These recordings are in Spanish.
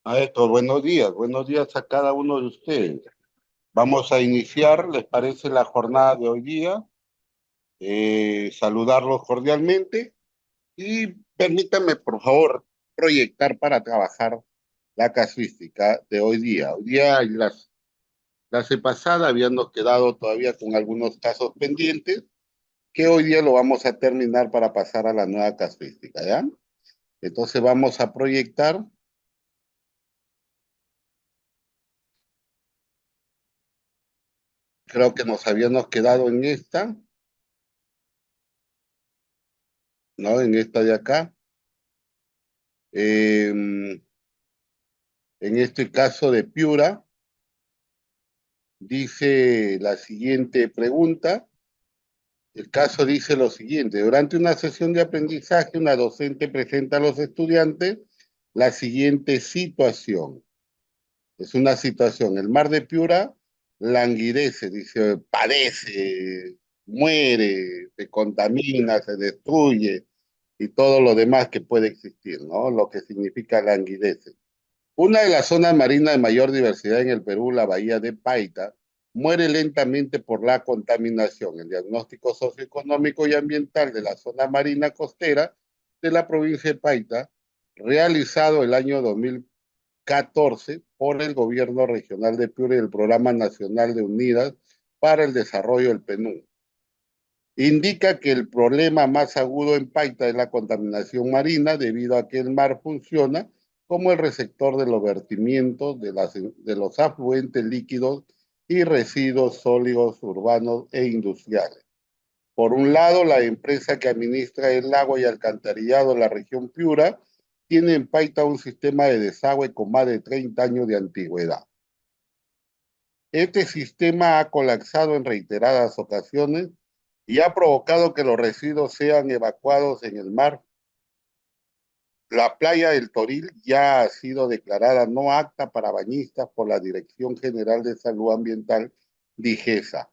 Maestro, buenos días a cada uno de ustedes. Vamos a iniciar, ¿les parece la jornada de hoy día? Saludarlos cordialmente y permítanme, por favor, proyectar para trabajar la casuística de hoy día. Hoy día, la semana pasada, habíamos quedado todavía con algunos casos pendientes, que hoy día lo vamos a terminar para pasar a la nueva casuística, ¿ya? Entonces vamos a proyectar, creo que nos habíamos quedado en esta, ¿no? En esta de acá. En este caso de Piura, dice la siguiente pregunta. El caso dice lo siguiente: durante una sesión de aprendizaje, una docente presenta a los estudiantes la siguiente situación. Es una situación: el mar de Piura languidece, dice, padece, muere, se contamina, se destruye y todo lo demás que puede existir, ¿no? Lo que significa languidece. Una de las zonas marinas de mayor diversidad en el Perú, la bahía de Paita, muere lentamente por la contaminación. El diagnóstico socioeconómico y ambiental de la zona marina costera de la provincia de Paita, realizado el año 2014 por el gobierno regional de Piura y el Programa Nacional de Unidas para el Desarrollo del PNUD. Indica que el problema más agudo en Paita es la contaminación marina debido a que el mar funciona como el receptor de los vertimientos de los afluentes líquidos y residuos sólidos urbanos e industriales. Por un lado, la empresa que administra el agua y alcantarillado en la región Piura tiene en Paita un sistema de desagüe con más de 30 años de antigüedad. Este sistema ha colapsado en reiteradas ocasiones y ha provocado que los residuos sean evacuados en el mar. La playa del Toril ya ha sido declarada no apta para bañistas por la Dirección General de Salud Ambiental, DIGESA,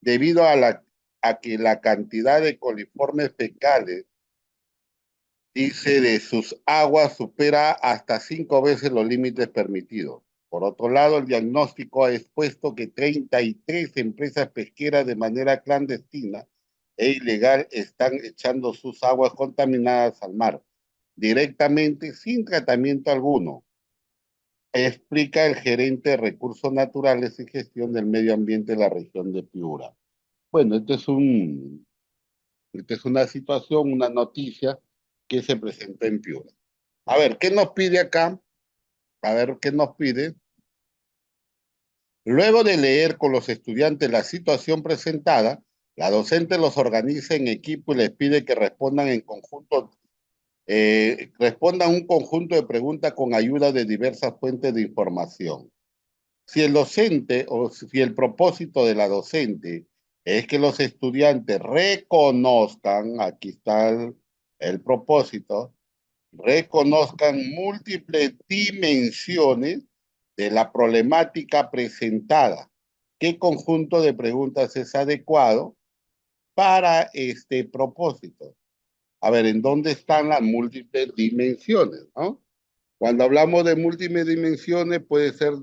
debido a que la cantidad de coliformes fecales, dice, de sus aguas supera hasta 5 veces los límites permitidos. Por otro lado, el diagnóstico ha expuesto que 33 empresas pesqueras de manera clandestina e ilegal están echando sus aguas contaminadas al mar, directamente sin tratamiento alguno, explica el gerente de Recursos Naturales y Gestión del Medio Ambiente de la región de Piura. Bueno, esta es una situación, una noticia que se presentó en Piura. A ver, ¿qué nos pide acá? A ver, ¿qué nos pide? Luego de leer con los estudiantes la situación presentada, la docente los organiza en equipo y les pide que respondan en conjunto, respondan un conjunto de preguntas con ayuda de diversas fuentes de información. Si el docente o si el propósito de la docente es que los estudiantes reconozcan, aquí está el propósito, reconozcan múltiples dimensiones de la problemática presentada. ¿Qué conjunto de preguntas es adecuado para este propósito? A ver, ¿en dónde están las múltiples dimensiones, ¿no? Cuando hablamos de múltiples dimensiones, puede ser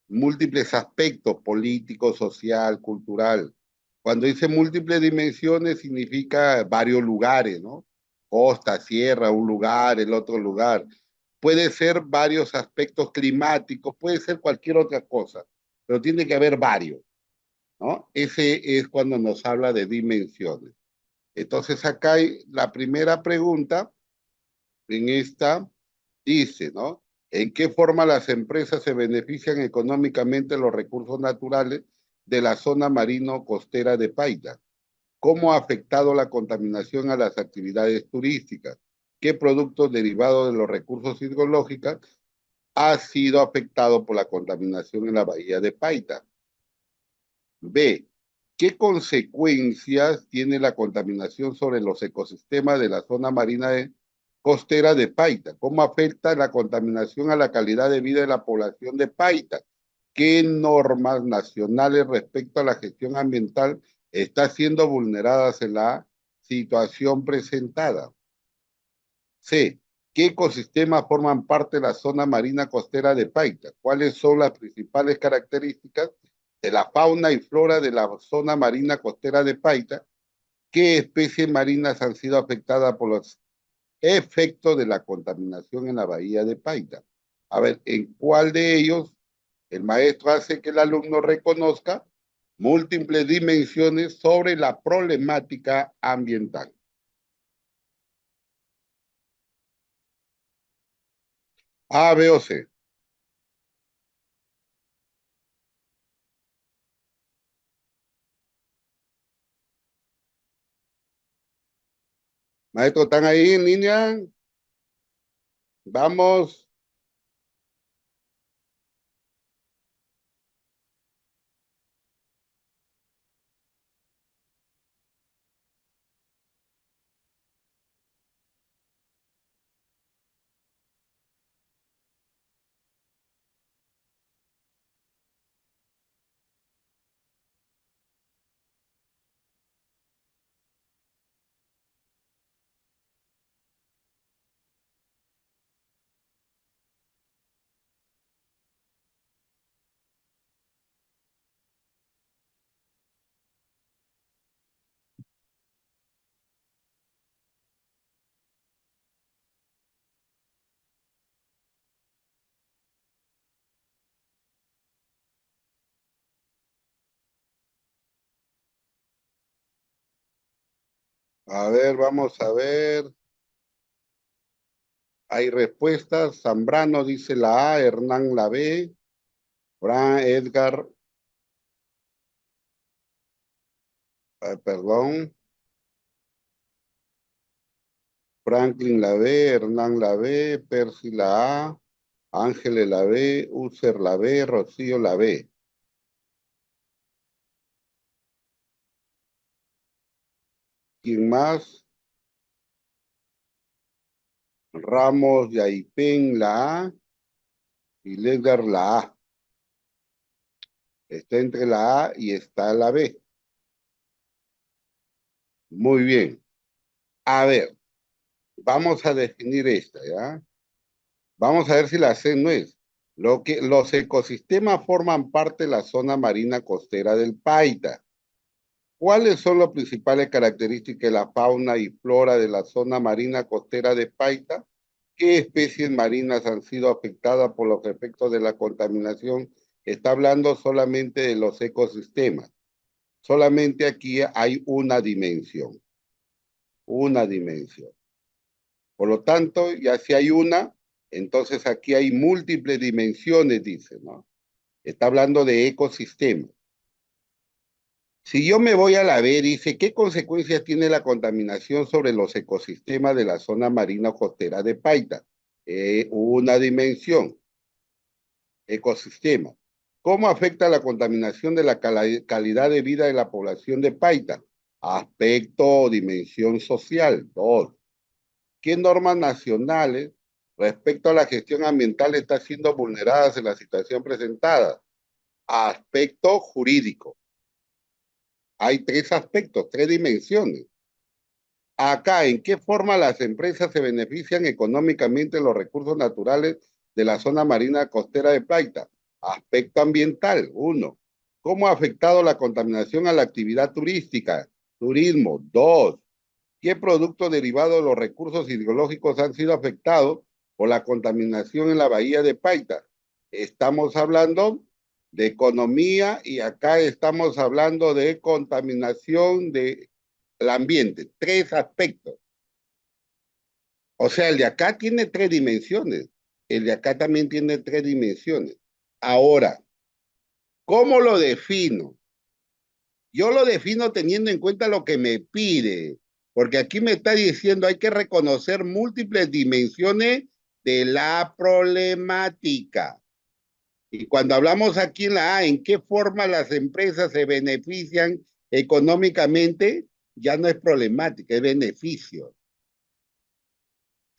múltiples aspectos: político, social, cultural. Cuando dice múltiples dimensiones, significa varios lugares, ¿no? Costa, sierra, un lugar, el otro lugar. Puede ser varios aspectos climáticos, puede ser cualquier otra cosa, pero tiene que haber varios, ¿no? Ese es cuando nos habla de dimensiones. Entonces acá hay la primera pregunta en esta. Dice, ¿no? ¿En qué forma las empresas se benefician económicamente de los recursos naturales de la zona marino-costera de Paita? ¿Cómo ha afectado la contaminación a las actividades turísticas? ¿Qué productos derivados de los recursos hidrológicos ha sido afectado por la contaminación en la bahía de Paita? B. ¿Qué consecuencias tiene la contaminación sobre los ecosistemas de la zona marina costera de Paita? ¿Cómo afecta la contaminación a la calidad de vida de la población de Paita? ¿Qué normas nacionales respecto a la gestión ambiental están siendo vulneradas en la situación presentada? C. ¿Qué ecosistemas forman parte de la zona marina costera de Paita? ¿Cuáles son las principales características de la fauna y flora de la zona marina costera de Paita? ¿Qué especies marinas han sido afectadas por los efectos de la contaminación en la bahía de Paita? A ver, ¿en cuál de ellos el maestro hace que el alumno reconozca múltiples dimensiones sobre la problemática ambiental? A, B o C. Maestro, ¿están ahí en línea? Vamos. A ver, vamos a ver. Hay respuestas. Zambrano dice la A, Hernán la B, Bran Edgar, perdón, Franklin la B, Hernán la B, Percy la A, Ángeles la B, User la B, Rocío la B. ¿Quién más? Ramos Yaipen la A y Ledgar la A. Está entre la A y está la B. Muy bien. A ver, vamos a definir esta, ¿ya? Vamos a ver si la C no es. Los ecosistemas forman parte de la zona marina costera del Paita. ¿Cuáles son las principales características de la fauna y flora de la zona marina costera de Paita? ¿Qué especies marinas han sido afectadas por los efectos de la contaminación? Está hablando solamente de los ecosistemas. Solamente aquí hay una dimensión. Una dimensión. Por lo tanto, ya si hay una, entonces aquí hay múltiples dimensiones, dice, ¿no? Está hablando de ecosistemas. Si yo me voy a la B, dice, ¿qué consecuencias tiene la contaminación sobre los ecosistemas de la zona marina costera de Paita? Una dimensión, ecosistema. ¿Cómo afecta la contaminación de la calidad de vida de la población de Paita? Aspecto o dimensión social. Dos. ¿Qué normas nacionales respecto a la gestión ambiental están siendo vulneradas en la situación presentada? Aspecto jurídico. Hay tres aspectos, tres dimensiones. Acá, ¿en qué forma las empresas se benefician económicamente de los recursos naturales de la zona marina costera de Paita? Aspecto ambiental, uno. ¿Cómo ha afectado la contaminación a la actividad turística? Turismo, dos. ¿Qué productos derivados de los recursos hidrológicos han sido afectados por la contaminación en la bahía de Paita? Estamos hablando de economía y acá estamos hablando de contaminación del ambiente. Tres aspectos. O sea, el de acá tiene tres dimensiones. El de acá también tiene tres dimensiones. Ahora, ¿cómo lo defino? Yo lo defino teniendo en cuenta lo que me pide, porque aquí me está diciendo hay que reconocer múltiples dimensiones de la problemática. Y cuando hablamos aquí en la A, ¿en qué forma las empresas se benefician económicamente? Ya no es problemática, es beneficio.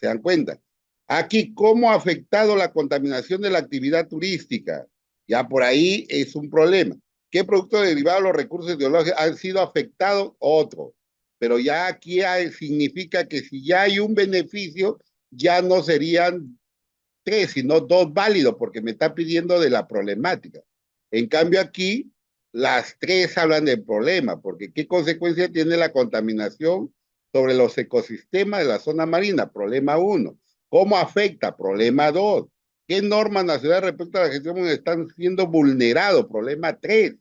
¿Se dan cuenta? Aquí, ¿cómo ha afectado la contaminación de la actividad turística? Ya por ahí es un problema. ¿Qué productos derivados de los recursos ideológicos han sido afectados? Otro. Pero ya aquí significa que si ya hay un beneficio, ya no serían tres, sino dos válidos, porque me está pidiendo de la problemática. En cambio aquí, las tres hablan del problema, porque ¿qué consecuencia tiene la contaminación sobre los ecosistemas de la zona marina? Problema uno. ¿Cómo afecta? Problema dos. ¿Qué normas nacionales respecto a la gestión están siendo vulnerados? Problema tres.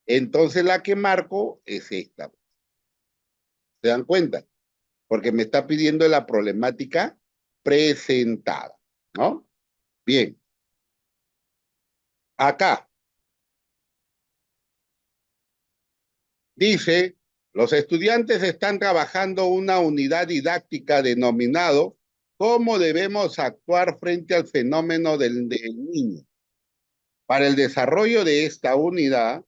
Entonces la que marco es esta. ¿Se dan cuenta? Porque me está pidiendo la problemática presentada, ¿no? Bien, acá dice, los estudiantes están trabajando una unidad didáctica denominado ¿Cómo debemos actuar frente al fenómeno del niño? Para el desarrollo de esta unidad,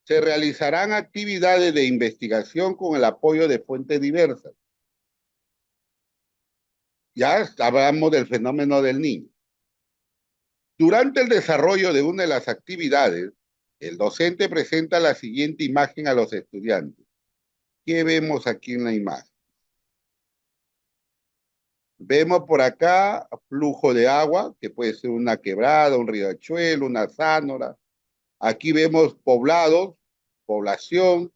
se realizarán actividades de investigación con el apoyo de fuentes diversas. Ya hablamos del fenómeno del niño. Durante el desarrollo de una de las actividades, el docente presenta la siguiente imagen a los estudiantes. ¿Qué vemos aquí en la imagen? Vemos por acá flujo de agua, que puede ser una quebrada, un riachuelo, una zánora. Aquí vemos poblados, población,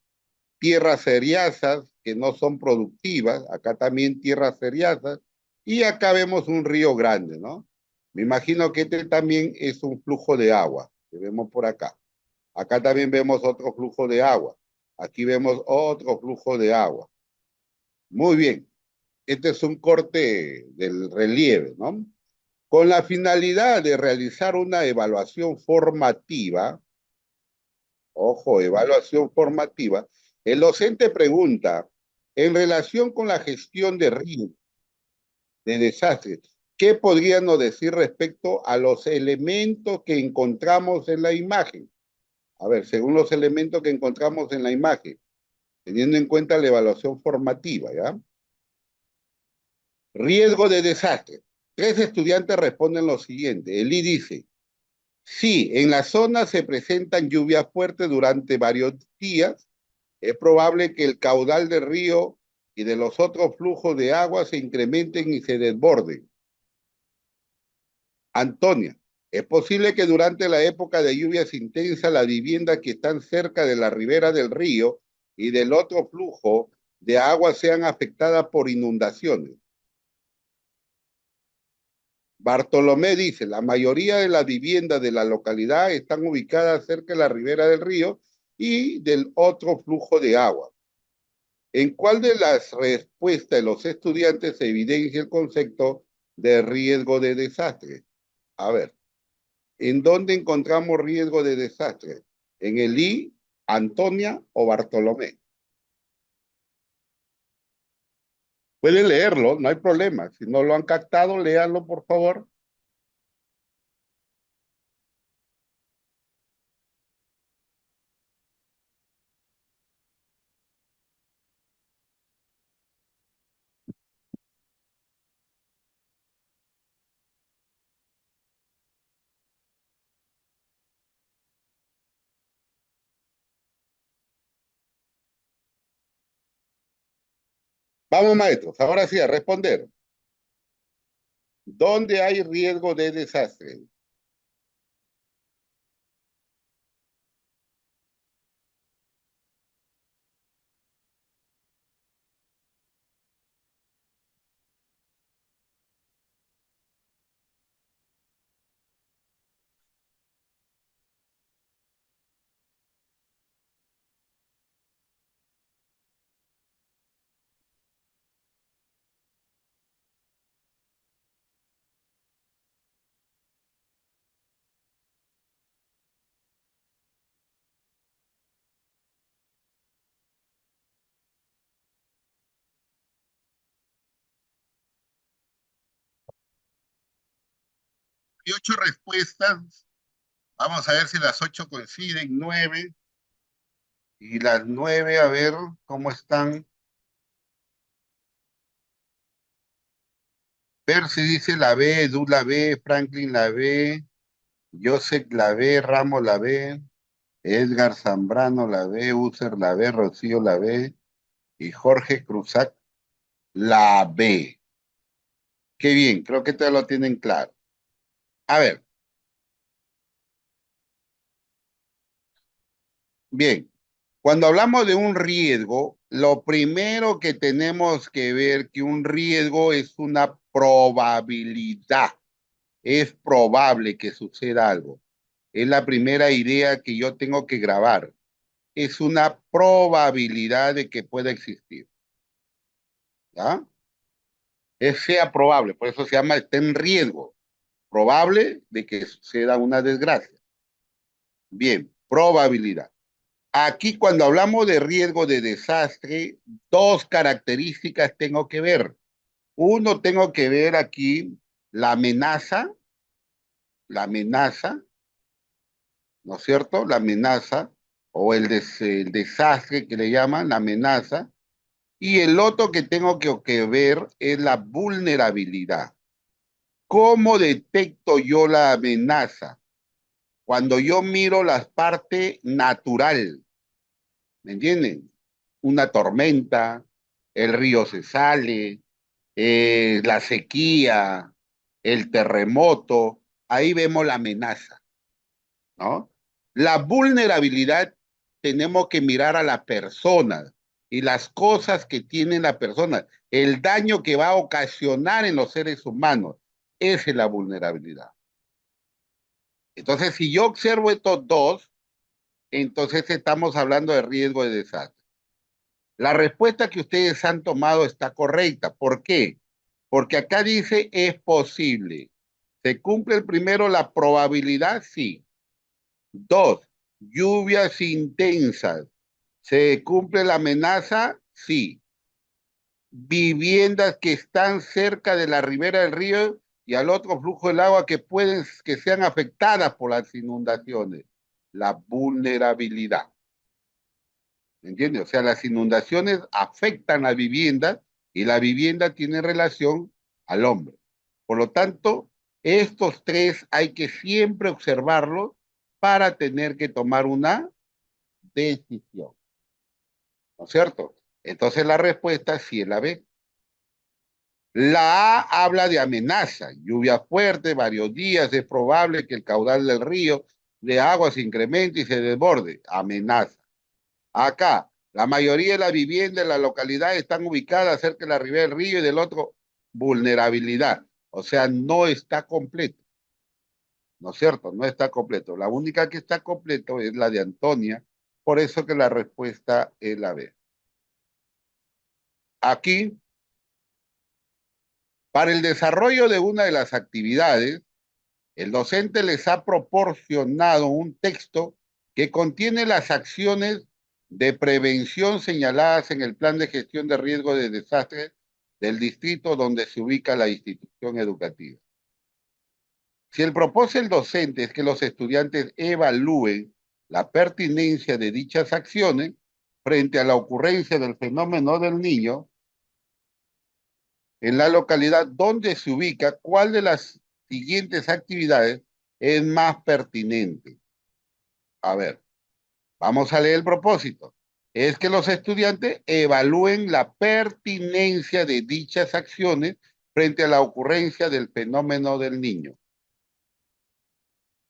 tierras seriazas que no son productivas. Acá también tierras seriazas. Y acá vemos un río grande, ¿no? Me imagino que este también es un flujo de agua que vemos por acá. Acá también vemos otro flujo de agua. Aquí vemos otro flujo de agua. Muy bien. Este es un corte del relieve, ¿no? Con la finalidad de realizar una evaluación formativa, ojo, evaluación formativa, el docente pregunta, en relación con la gestión de riesgos, de desastres, ¿qué podríamos decir respecto a los elementos que encontramos en la imagen? A ver, según los elementos que encontramos en la imagen, teniendo en cuenta la evaluación formativa, ¿ya? Riesgo de desastre. Tres estudiantes responden lo siguiente. Eli dice, sí, en la zona se presentan lluvias fuertes durante varios días. Es probable que el caudal del río y de los otros flujos de agua se incrementen y se desborden. Antonia, es posible que durante la época de lluvias intensas las viviendas que están cerca de la ribera del río y del otro flujo de agua sean afectadas por inundaciones. Bartolomé dice, la mayoría de las viviendas de la localidad están ubicadas cerca de la ribera del río y del otro flujo de agua. ¿En cuál de las respuestas de los estudiantes se evidencia el concepto de riesgo de desastre? A ver, ¿en dónde encontramos riesgo de desastre? ¿En el I, Antonia o Bartolomé? Pueden leerlo, no hay problema. Si no lo han captado, léanlo, por favor. Vamos, maestros, ahora sí a responder. ¿Dónde hay riesgo de desastre? 8 respuestas. Vamos a ver si las 8 coinciden. 9. Y las 9, a ver cómo están. Percy dice la B, Edu la B, Franklin la B, Joseph la B, Ramos la B, Edgar Zambrano la B, User la B, Rocío la B y Jorge Cruzac La B. Qué bien, creo que todos lo tienen claro. A ver, bien. Cuando hablamos de un riesgo, lo primero que tenemos que ver que un riesgo es una probabilidad. Es probable que suceda algo. Es la primera idea que yo tengo que grabar. Es una probabilidad de que pueda existir. ¿Ya? Es sea probable, por eso se llama está en riesgo. Probable de que suceda una desgracia. Bien, probabilidad. Aquí cuando hablamos de riesgo de desastre, dos características tengo que ver. Uno, tengo que ver aquí la amenaza, ¿no es cierto? La amenaza o el desastre que le llaman, la amenaza. Y el otro que tengo que ver es la vulnerabilidad. ¿Cómo detecto yo la amenaza? Cuando yo miro la parte natural, ¿me entienden? Una tormenta, el río se sale, la sequía, el terremoto, ahí vemos la amenaza, ¿no? La vulnerabilidad tenemos que mirar a la persona y las cosas que tiene la persona, el daño que va a ocasionar en los seres humanos, esa es la vulnerabilidad. Entonces, si yo observo estos dos, entonces estamos hablando de riesgo de desastre. La respuesta que ustedes han tomado está correcta. ¿Por qué? Porque acá dice es posible. ¿Se cumple el primero la probabilidad? Sí. Dos, lluvias intensas. ¿Se cumple la amenaza? Sí. Viviendas que están cerca de la ribera del río y al otro flujo del agua que sean afectadas por las inundaciones. La vulnerabilidad. ¿Entiendes? O sea, las inundaciones afectan a la vivienda y la vivienda tiene relación al hombre. Por lo tanto, estos tres hay que siempre observarlos para tener que tomar una decisión, ¿no es cierto? Entonces la respuesta sí es la B. La A habla de amenaza, lluvia fuerte, varios días, es probable que el caudal del río de agua se incremente y se desborde, amenaza. Acá, la mayoría de las viviendas en la localidad están ubicadas cerca de la ribera del río y del otro, vulnerabilidad. O sea, no está completo, ¿no es cierto? No está completo. La única que está completo es la de Antonia, por eso que la respuesta es la B. Aquí, para el desarrollo de una de las actividades, el docente les ha proporcionado un texto que contiene las acciones de prevención señaladas en el plan de gestión de riesgo de desastres del distrito donde se ubica la institución educativa. Si el propósito del docente es que los estudiantes evalúen la pertinencia de dichas acciones frente a la ocurrencia del fenómeno del niño en la localidad donde se ubica, ¿cuál de las siguientes actividades es más pertinente? A ver, vamos a leer el propósito. Es que los estudiantes evalúen la pertinencia de dichas acciones frente a la ocurrencia del fenómeno del niño.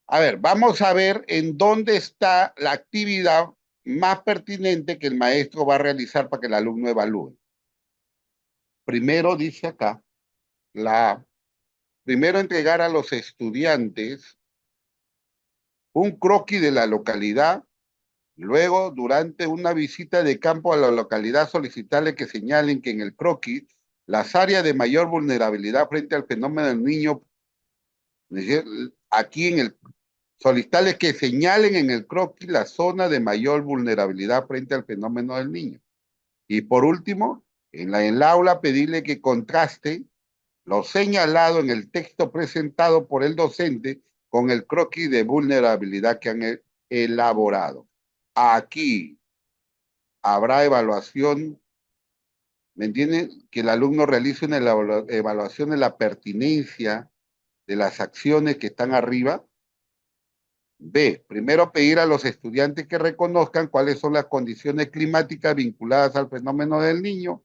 A ver, vamos a ver en dónde está la actividad más pertinente que el maestro va a realizar para que el alumno evalúe. Primero dice acá, primero entregar a los estudiantes un croquis de la localidad. Luego, durante una visita de campo a la localidad, solicitarle que señalen que en el croquis las áreas de mayor vulnerabilidad frente al fenómeno del niño, aquí en el, solicitarles que señalen en el croquis la zona de mayor vulnerabilidad frente al fenómeno del niño. Y por último, en el aula, pedirle que contraste lo señalado en el texto presentado por el docente con el croquis de vulnerabilidad que han elaborado. Aquí habrá evaluación, ¿me entienden? Que el alumno realice una evaluación de la pertinencia de las acciones que están arriba. B, primero pedir a los estudiantes que reconozcan cuáles son las condiciones climáticas vinculadas al fenómeno del niño.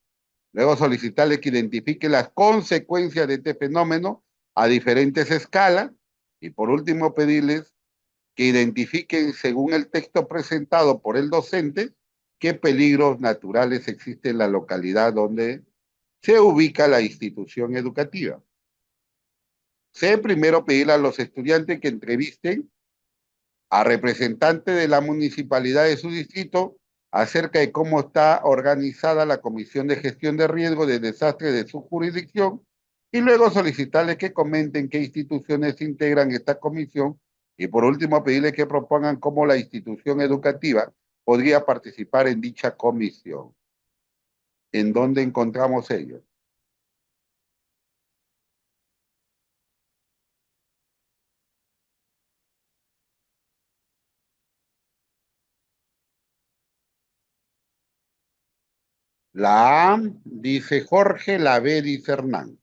Luego solicitarle que identifique las consecuencias de este fenómeno a diferentes escalas. Y por último, pedirles que identifiquen, según el texto presentado por el docente, qué peligros naturales existen en la localidad donde se ubica la institución educativa. Primero pedirle a los estudiantes que entrevisten a representantes de la municipalidad de su distrito acerca de cómo está organizada la Comisión de Gestión de Riesgo de Desastre de su jurisdicción y luego solicitarles que comenten qué instituciones integran esta comisión y por último pedirles que propongan cómo la institución educativa podría participar en dicha comisión. ¿En dónde encontramos ellos? La A dice Jorge, la B dice Hernán.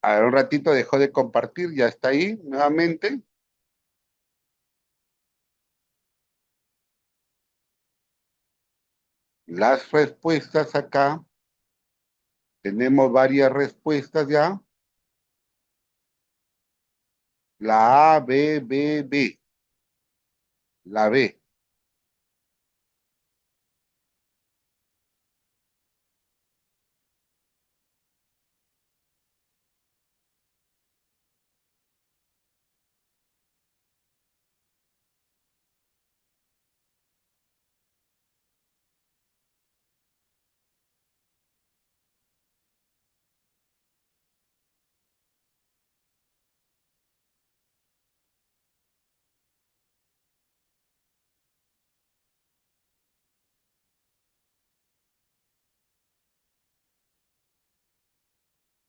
A ver, un ratito dejó de compartir, ya está ahí nuevamente. Las respuestas acá, tenemos varias respuestas ya. La A, B, B, B. La B.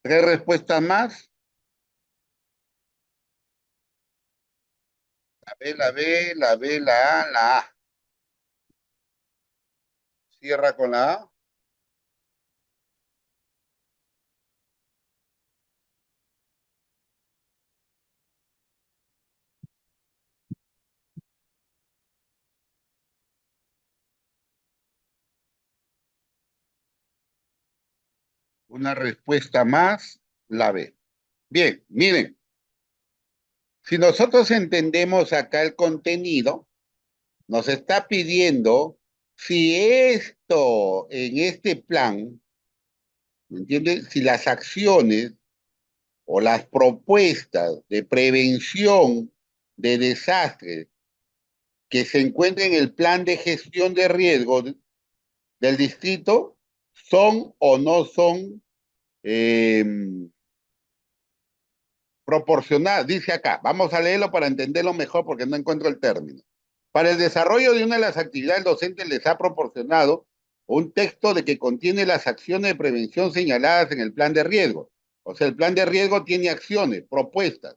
Tres respuestas más. La B, la B, la B, la A, la A. Cierra con la A. Una respuesta más, la B. Bien, miren, si nosotros entendemos acá el contenido, nos está pidiendo si esto, en este plan, ¿me entiendes? Si las acciones o las propuestas de prevención de desastres que se encuentren en el plan de gestión de riesgo del distrito son o no son eh, proporcionadas. Dice acá, vamos a leerlo para entenderlo mejor porque no encuentro el término. Para el desarrollo de una de las actividades, el docente les ha proporcionado un texto de que contiene las acciones de prevención señaladas en el plan de riesgo. O sea, el plan de riesgo tiene acciones, propuestas,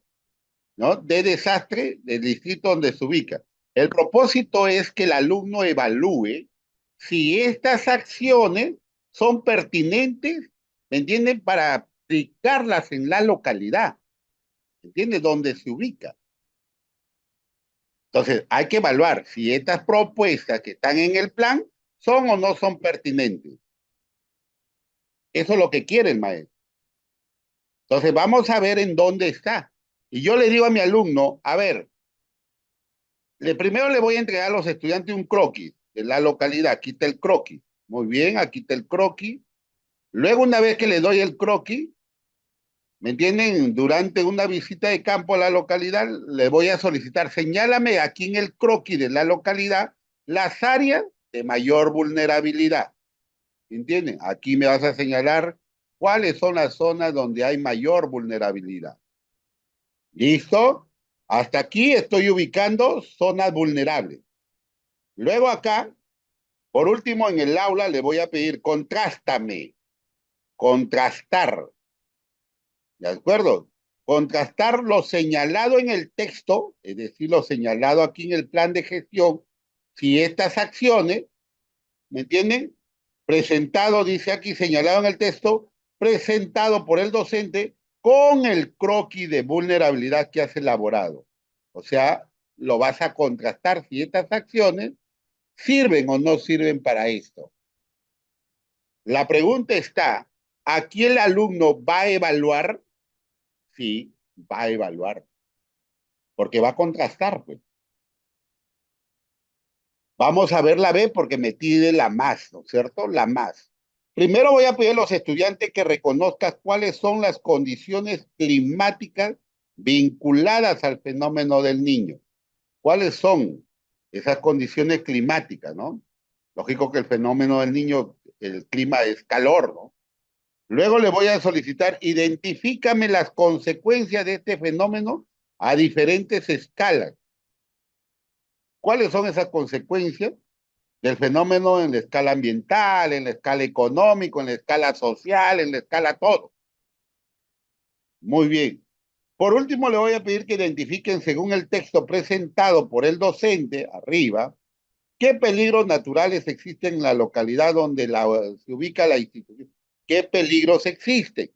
¿no? De desastre del distrito donde se ubica. El propósito es que el alumno evalúe si estas acciones son pertinentes, ¿me entienden? Para aplicarlas en la localidad, ¿me entiendes? Donde se ubica. Entonces, hay que evaluar si estas propuestas que están en el plan son o no son pertinentes. Eso es lo que quiere el maestro. Entonces, vamos a ver en dónde está. Y yo le digo a mi alumno, a ver, primero le voy a entregar a los estudiantes un croquis de la localidad. Aquí está el croquis. Muy bien, aquí está el croquis. Luego, una vez que le doy el croquis, ¿me entienden? Durante una visita de campo a la localidad, le voy a solicitar, señálame aquí en el croquis de la localidad las áreas de mayor vulnerabilidad. ¿Entienden? Aquí me vas a señalar cuáles son las zonas donde hay mayor vulnerabilidad. ¿Listo? Hasta aquí estoy ubicando zonas vulnerables. Luego acá, por último, en el aula le voy a pedir contrástame, contrastar, ¿de acuerdo? Contrastar lo señalado en el texto, es decir, lo señalado aquí en el plan de gestión, si estas acciones, ¿me entienden? Presentado, dice aquí, señalado en el texto, presentado por el docente con el croquis de vulnerabilidad que has elaborado. O sea, lo vas a contrastar si estas acciones sirven o no sirven para esto. La pregunta está, ¿aquí el alumno va a evaluar? Sí, va a evaluar, porque va a contrastar, pues. Vamos a ver la B porque me pide la más, ¿no es cierto? La más. Primero voy a pedir a los estudiantes que reconozcan cuáles son las condiciones climáticas vinculadas al fenómeno del niño. ¿Cuáles son esas condiciones climáticas, no? Lógico que el fenómeno del niño, el clima es calor, ¿no? Luego le voy a solicitar, identifícame las consecuencias de este fenómeno a diferentes escalas. ¿Cuáles son esas consecuencias del fenómeno en la escala ambiental, en la escala económica, en la escala social, en la escala todo? Muy bien. Por último, le voy a pedir que identifiquen, según el texto presentado por el docente, arriba, qué peligros naturales existen en la localidad donde se ubica la institución. ¿Qué peligros existen?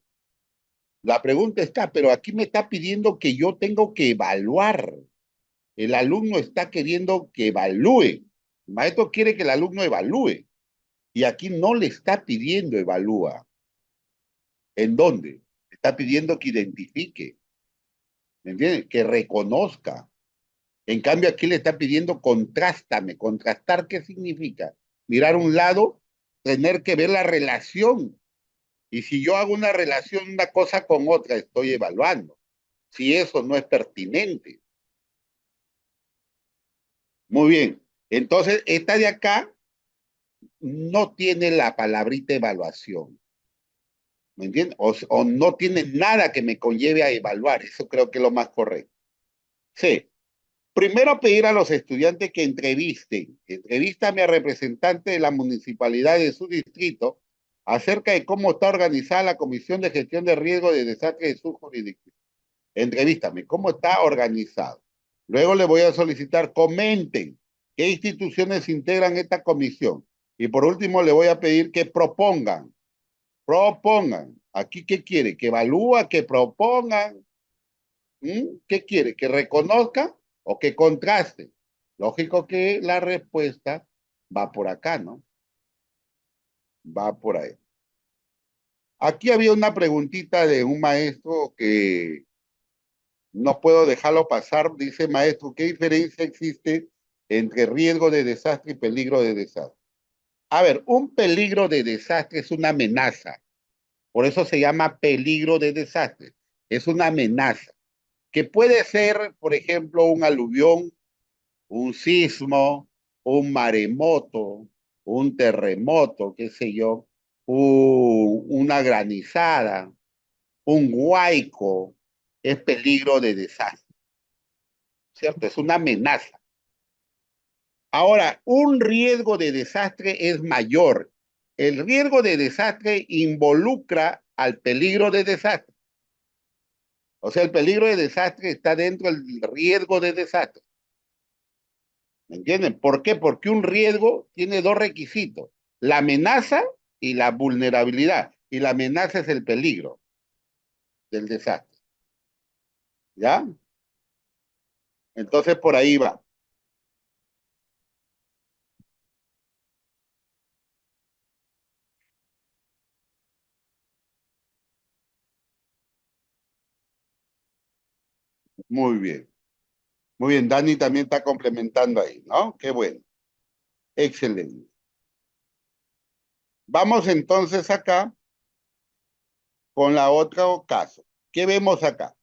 La pregunta está, pero aquí me está pidiendo que yo tengo que evaluar. El alumno está queriendo que evalúe. El maestro quiere que el alumno evalúe. Y aquí no le está pidiendo evalúa. ¿En dónde? Está pidiendo que identifique. ¿Me entiendes? Que reconozca. En cambio, aquí le está pidiendo contrástame. ¿Contrastar qué significa? Mirar un lado, tener que ver la relación. Y si yo hago una relación, una cosa con otra, estoy evaluando. Si eso no es pertinente. Muy bien. Entonces, esta de acá no tiene la palabrita evaluación. ¿Me entiendes? O no tiene nada que me conlleve a evaluar. Eso creo que es lo más correcto. Sí. Primero pedir a los estudiantes que entrevisten. Entrevístame a representante de la municipalidad de su distrito acerca de cómo está organizada la Comisión de Gestión de Riesgo de Desastre de su jurisdicción. Entrevístame, ¿cómo está organizado? Luego le voy a solicitar, comenten qué instituciones integran esta comisión. Y por último, le voy a pedir que propongan. ¿Aquí qué quiere? ¿Que evalúa, que propongan? ¿Qué quiere? ¿Que reconozca o que contraste? Lógico que la respuesta va por acá, ¿no? Va por ahí. Aquí había una preguntita de un maestro que no puedo dejarlo pasar. Dice, maestro, ¿qué diferencia existe entre riesgo de desastre y peligro de desastre? A ver, un peligro de desastre es una amenaza. Por eso se llama peligro de desastre. Es una amenaza que puede ser, por ejemplo, un aluvión, un sismo, un maremoto, un terremoto, qué sé yo, una granizada, un huaico, es peligro de desastre, ¿cierto? Es una amenaza. Ahora, un riesgo de desastre es mayor. El riesgo de desastre involucra al peligro de desastre. O sea, el peligro de desastre está dentro del riesgo de desastre. ¿Me entienden? ¿Por qué? Porque un riesgo tiene dos requisitos, la amenaza y la vulnerabilidad. Y la amenaza es el peligro del desastre. ¿Ya? Entonces por ahí va. Muy bien. Muy bien, Dani también está complementando ahí, ¿no? Qué bueno. Excelente. Vamos entonces acá con la otra caso. ¿Qué vemos acá?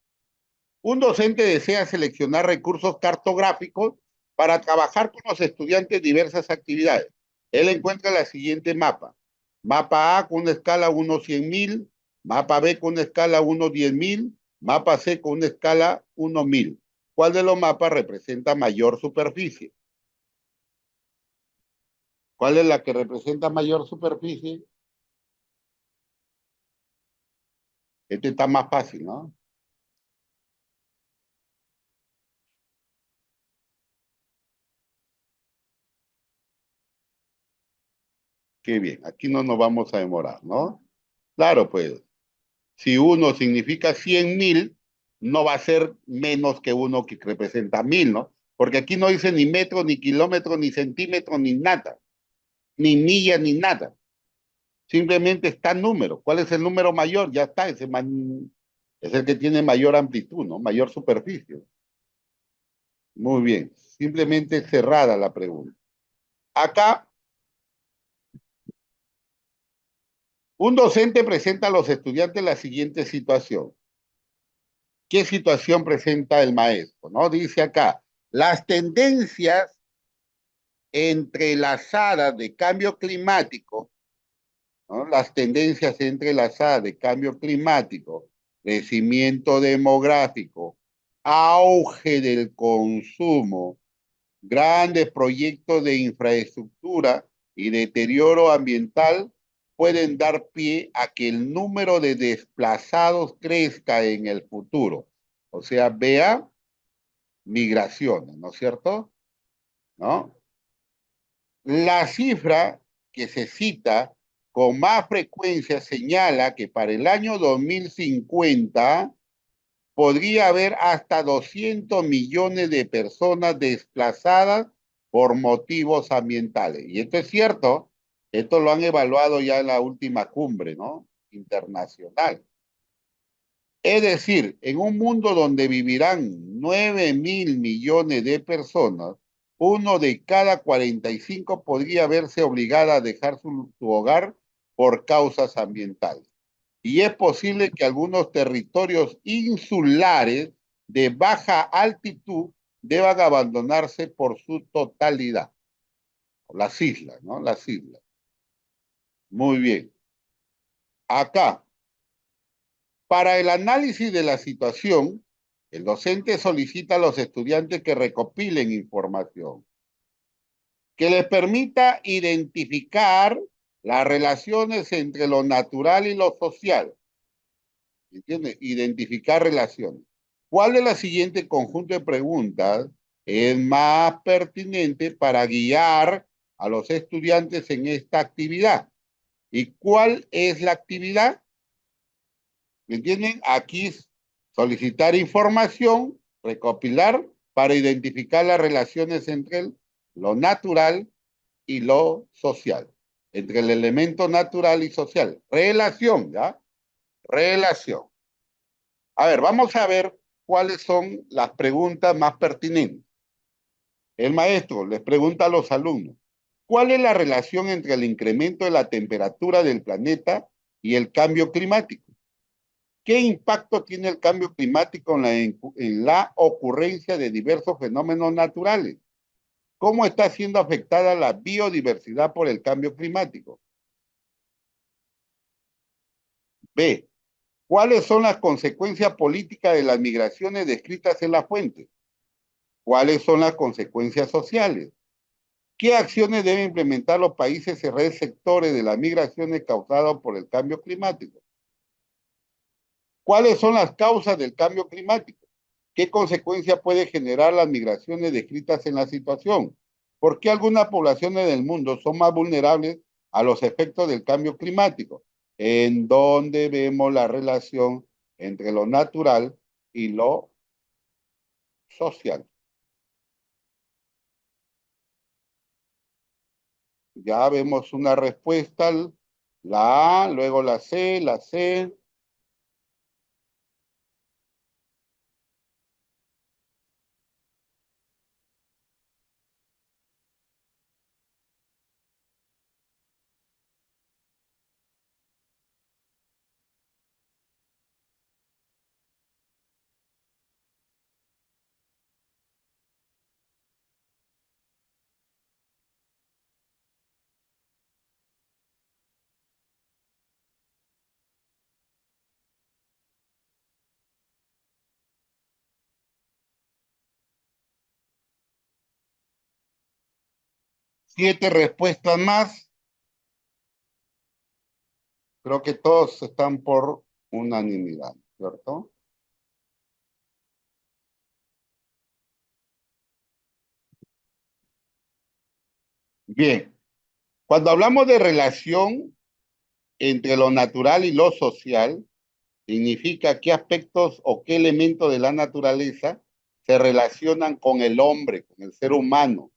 Un docente desea seleccionar recursos cartográficos para trabajar con los estudiantes diversas actividades. Él encuentra la siguiente mapa. Mapa A con una escala 1/100.000, mapa B con una escala 1/10.000, mapa C con una escala 1.000. ¿Cuál de los mapas representa mayor superficie? ¿Cuál es la que representa mayor superficie? Este está más fácil, ¿no? Qué bien, aquí no nos vamos a demorar, ¿no? Claro, pues, si uno significa 100.000, no va a ser menos que uno que representa 1.000, ¿no? Porque aquí no dice ni metro, ni kilómetro, ni centímetro, ni nada, ni milla, ni nada. Simplemente está número. ¿Cuál es el número mayor? Ya está, es el que tiene mayor amplitud, ¿no? Mayor superficie. Muy bien, simplemente cerrada la pregunta. Acá, un docente presenta a los estudiantes la siguiente situación. ¿Qué situación presenta el maestro? ¿No? Dice acá, las tendencias entrelazadas de cambio climático, ¿no? Las tendencias entrelazadas de cambio climático, crecimiento demográfico, auge del consumo, grandes proyectos de infraestructura y deterioro ambiental pueden dar pie a que el número de desplazados crezca en el futuro. O sea, vea migraciones, ¿no es cierto? ¿No? La cifra que se cita con más frecuencia señala que para el año 2050 podría haber hasta 200 millones de personas desplazadas por motivos ambientales. Y esto es cierto, esto lo han evaluado ya en la última cumbre, ¿no? Internacional. Es decir, en un mundo donde vivirán 9.000 millones de personas, uno de cada 45 podría verse obligada a dejar su hogar por causas ambientales. Y es posible que algunos territorios insulares de baja altitud deban abandonarse por su totalidad. Las islas, ¿no? Las islas. Muy bien. Acá, para el análisis de la situación, el docente solicita a los estudiantes que recopilen información que les permita identificar las relaciones entre lo natural y lo social. ¿Entiendes? Identificar relaciones. ¿Cuál de la siguiente conjunto de preguntas es más pertinente para guiar a los estudiantes en esta actividad? ¿Y cuál es la actividad? ¿Me entienden? Aquí solicitar información, recopilar para identificar las relaciones entre lo natural y lo social, entre el elemento natural y social. Relación, ¿ya? Relación. A ver, vamos a ver cuáles son las preguntas más pertinentes. El maestro les pregunta a los alumnos, ¿cuál es la relación entre el incremento de la temperatura del planeta y el cambio climático? ¿Qué impacto tiene el cambio climático en la ocurrencia de diversos fenómenos naturales? ¿Cómo está siendo afectada la biodiversidad por el cambio climático? B. ¿Cuáles son las consecuencias políticas de las migraciones descritas en la fuente? ¿Cuáles son las consecuencias sociales? ¿Qué acciones deben implementar los países y receptores de las migraciones causadas por el cambio climático? ¿Cuáles son las causas del cambio climático? ¿Qué consecuencias puede generar las migraciones descritas en la situación? ¿Por qué algunas poblaciones del mundo son más vulnerables a los efectos del cambio climático? ¿En dónde vemos la relación entre lo natural y lo social? Ya vemos una respuesta, la A, luego la C. 7 respuestas más. Creo que todos están por unanimidad, ¿cierto? Bien, cuando hablamos de relación entre lo natural y lo social, significa qué aspectos o qué elementos de la naturaleza se relacionan con el hombre, con el ser humano,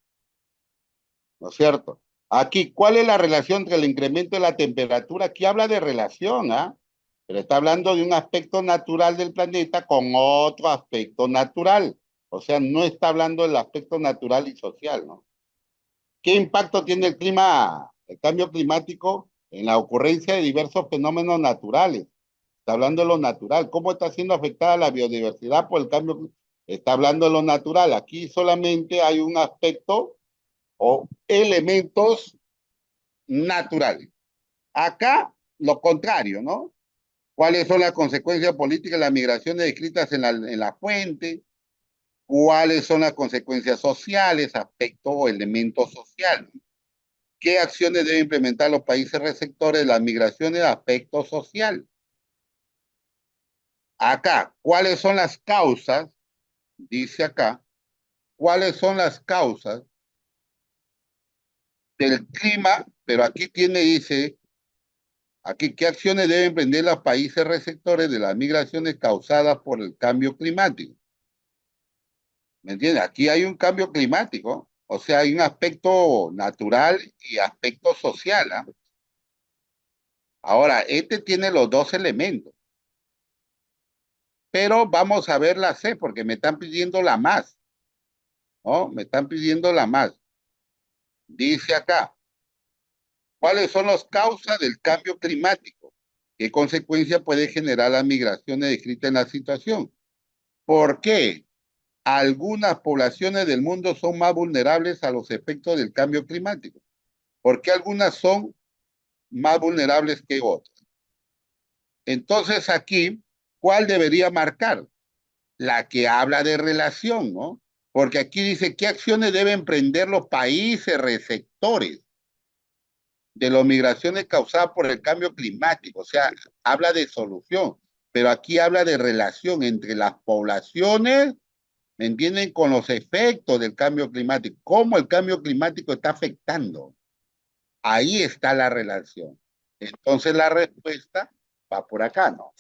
¿no es cierto? Aquí, ¿cuál es la relación entre el incremento de la temperatura? Aquí habla de relación, ¿ah? Pero está hablando de un aspecto natural del planeta con otro aspecto natural. O sea, no está hablando del aspecto natural y social, ¿no? ¿Qué impacto tiene el clima, el cambio climático en la ocurrencia de diversos fenómenos naturales? Está hablando de lo natural. ¿Cómo está siendo afectada la biodiversidad por el cambio? Está hablando de lo natural. Aquí solamente hay un aspecto o elementos naturales. Acá, lo contrario, ¿no? ¿Cuáles son las consecuencias políticas de las migraciones descritas en la fuente? ¿Cuáles son las consecuencias sociales, aspecto o elemento social? ¿Qué acciones deben implementar los países receptores de las migraciones de aspecto social? Acá, ¿cuáles son las causas? Dice acá, ¿cuáles son las causas del clima? Pero aquí tiene, dice, aquí, ¿qué acciones deben emprender los países receptores de las migraciones causadas por el cambio climático? ¿Me entiendes? Aquí hay un cambio climático, o sea, hay un aspecto natural y aspecto social, ¿ah? Ahora, este tiene los dos elementos, pero vamos a ver la C, porque me están pidiendo la más, ¿no? Me están pidiendo la más. Dice acá, ¿cuáles son las causas del cambio climático? ¿Qué consecuencia puede generar las migraciones descritas en la situación? ¿Por qué algunas poblaciones del mundo son más vulnerables a los efectos del cambio climático? ¿Por qué algunas son más vulnerables que otras? Entonces aquí, ¿cuál debería marcar? La que habla de relación, ¿no? Porque aquí dice, ¿qué acciones deben emprender los países receptores de las migraciones causadas por el cambio climático? O sea, habla de solución, pero aquí habla de relación entre las poblaciones, ¿me entienden? Con los efectos del cambio climático, cómo el cambio climático está afectando. Ahí está la relación. Entonces la respuesta va por acá, ¿no?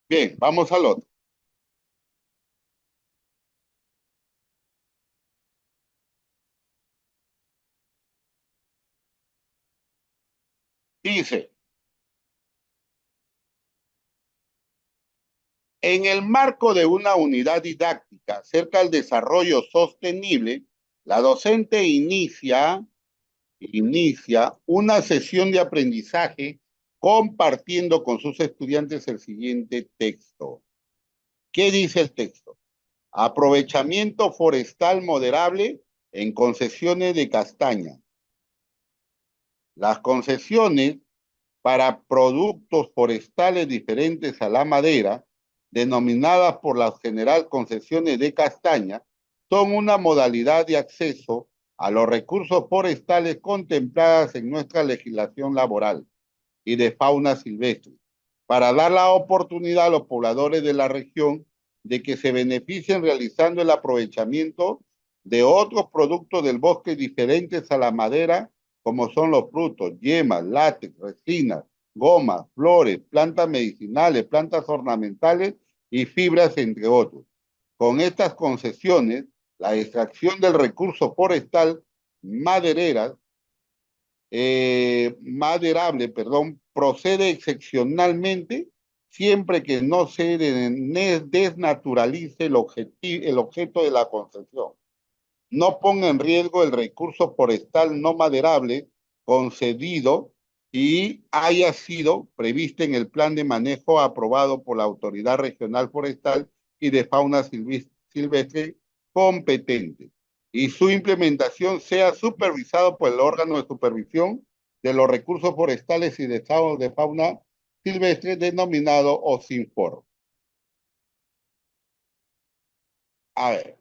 Bien, vamos al otro. Dice, en el marco de una unidad didáctica acerca del desarrollo sostenible, la docente inicia una sesión de aprendizaje compartiendo con sus estudiantes el siguiente texto. ¿Qué dice el texto? Aprovechamiento forestal moderable en concesiones de castaña. Las concesiones para productos forestales diferentes a la madera, denominadas por las general concesiones de castaña, son una modalidad de acceso a los recursos forestales contempladas en nuestra legislación laboral y de fauna silvestre, para dar la oportunidad a los pobladores de la región de que se beneficien realizando el aprovechamiento de otros productos del bosque diferentes a la madera, como son los frutos, yemas, látex, resinas, gomas, flores, plantas medicinales, plantas ornamentales y fibras, entre otros. Con estas concesiones, la extracción del recurso forestal maderera maderable, perdón, procede excepcionalmente siempre que no se desnaturalice el objeto de la concesión. No ponga en riesgo el recurso forestal no maderable concedido y haya sido previsto en el plan de manejo aprobado por la Autoridad Regional Forestal y de Fauna Silvestre competente y su implementación sea supervisado por el órgano de supervisión de los recursos forestales y de estados de fauna silvestre denominado OSINFOR. A ver,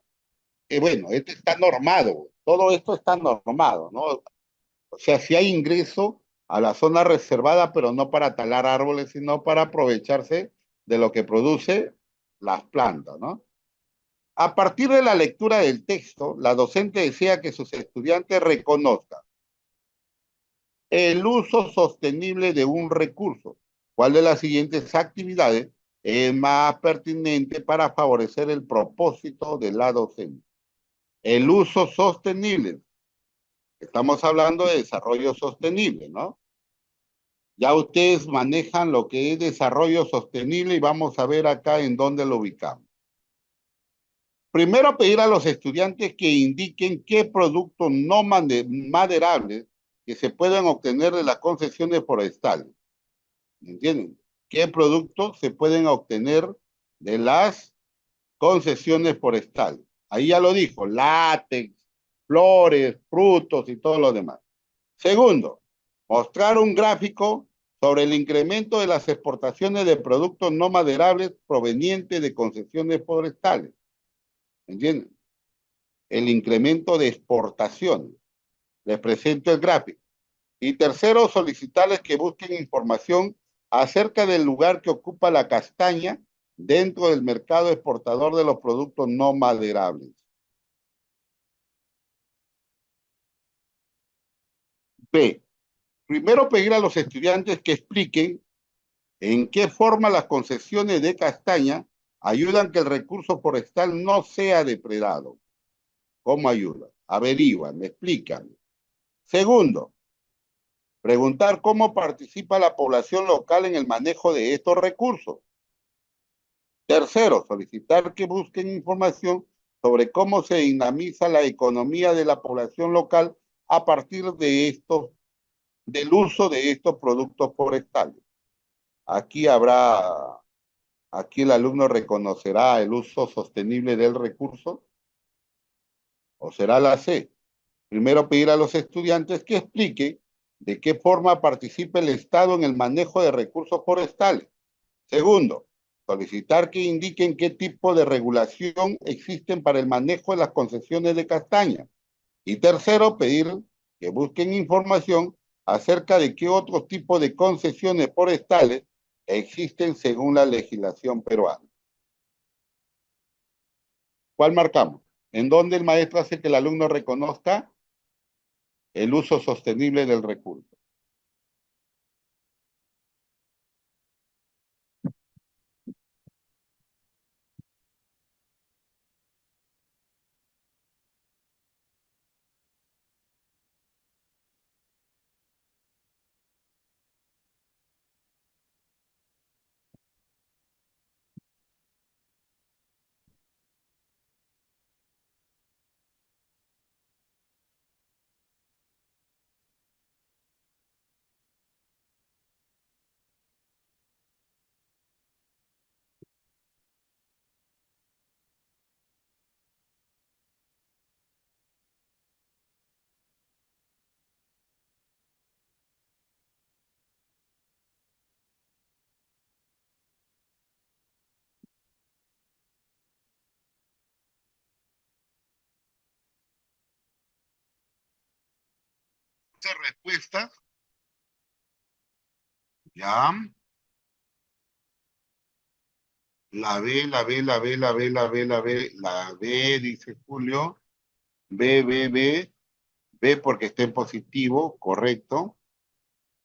bueno, esto está normado, todo esto está normado, ¿no? O sea, si hay ingreso a la zona reservada, pero no para talar árboles, sino para aprovecharse de lo que produce las plantas, ¿no? A partir de la lectura del texto, la docente desea que sus estudiantes reconozcan el uso sostenible de un recurso. ¿Cuál de las siguientes actividades es más pertinente para favorecer el propósito de la docencia? El uso sostenible. Estamos hablando de desarrollo sostenible, ¿no? Ya ustedes manejan lo que es desarrollo sostenible y vamos a ver acá en dónde lo ubicamos. Primero, pedir a los estudiantes que indiquen qué productos no maderables que se pueden obtener de las concesiones forestales. ¿Me entienden? ¿Qué productos se pueden obtener de las concesiones forestales? Ahí ya lo dijo, látex, flores, frutos y todo lo demás. Segundo, mostrar un gráfico sobre el incremento de las exportaciones de productos no maderables provenientes de concesiones forestales. ¿Entienden? El incremento de exportaciones. Les presento el gráfico. Y tercero, solicitarles que busquen información acerca del lugar que ocupa la castaña dentro del mercado exportador de los productos no maderables. B. Primero pedir a los estudiantes que expliquen en qué forma las concesiones de castaña ayudan que el recurso forestal no sea depredado. ¿Cómo ayuda? Averiguan, explican. Segundo, preguntar cómo participa la población local en el manejo de estos recursos. Tercero, solicitar que busquen información sobre cómo se dinamiza la economía de la población local a partir de estos, del uso de estos productos forestales. Aquí habrá, aquí el alumno reconocerá el uso sostenible del recurso, o será la C. Primero, pedir a los estudiantes que expliquen de qué forma participa el Estado en el manejo de recursos forestales. Segundo, solicitar que indiquen qué tipo de regulación existen para el manejo de las concesiones de castaña. Y tercero, pedir que busquen información acerca de qué otros tipos de concesiones forestales existen según la legislación peruana. ¿Cuál marcamos? ¿En dónde el maestro hace que el alumno reconozca el uso sostenible del recurso? Esa respuesta, ya, la B, la B, la B, la B, la B, la B, la B, dice Julio, B, B, B, B porque está en positivo, correcto.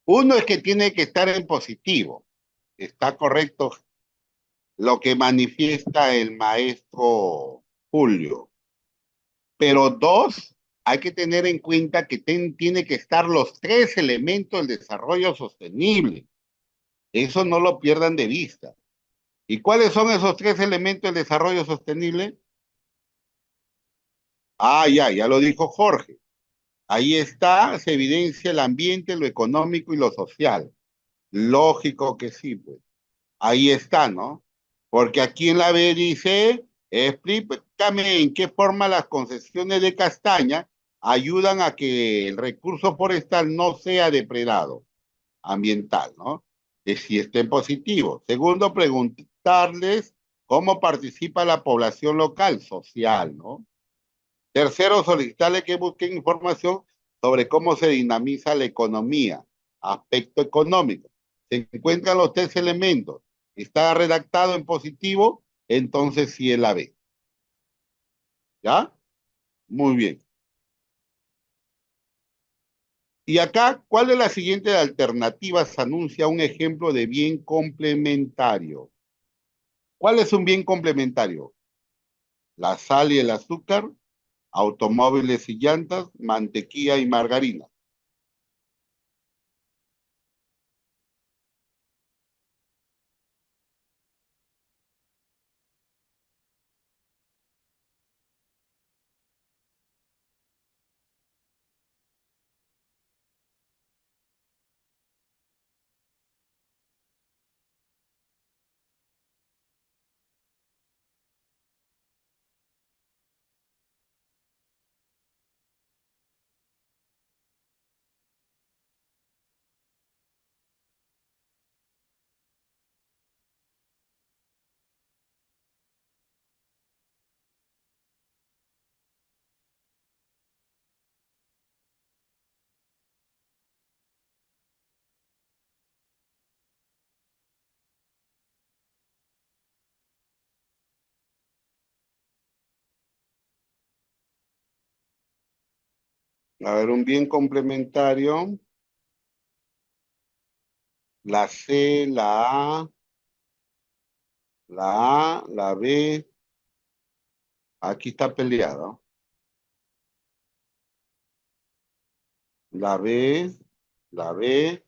Uno es que tiene que estar en positivo, está correcto lo que manifiesta el maestro Julio. Pero dos, hay que tener en cuenta que tiene que estar los tres elementos del desarrollo sostenible. Eso no lo pierdan de vista. ¿Y cuáles son esos tres elementos del desarrollo sostenible? Ah, ya lo dijo Jorge. Ahí está, se evidencia el ambiente, lo económico y lo social. Lógico que sí, pues. Ahí está, ¿no? Porque aquí en la B dice, explícame en qué forma las concesiones de castaña ayudan a que el recurso forestal no sea depredado ambiental, ¿no? Que si estén positivos. Segundo, preguntarles cómo participa la población local, social, ¿no? Tercero, solicitarle que busquen información sobre cómo se dinamiza la economía, aspecto económico. Se encuentran los tres elementos. Está redactado en positivo, entonces sí es la B. ¿Ya? Muy bien. Y acá, ¿cuál de las siguientes alternativas anuncia un ejemplo de bien complementario? ¿Cuál es un bien complementario? La sal y el azúcar, automóviles y llantas, mantequilla y margarina. A ver, un bien complementario, la C, la B, aquí está peleado. La B, la B,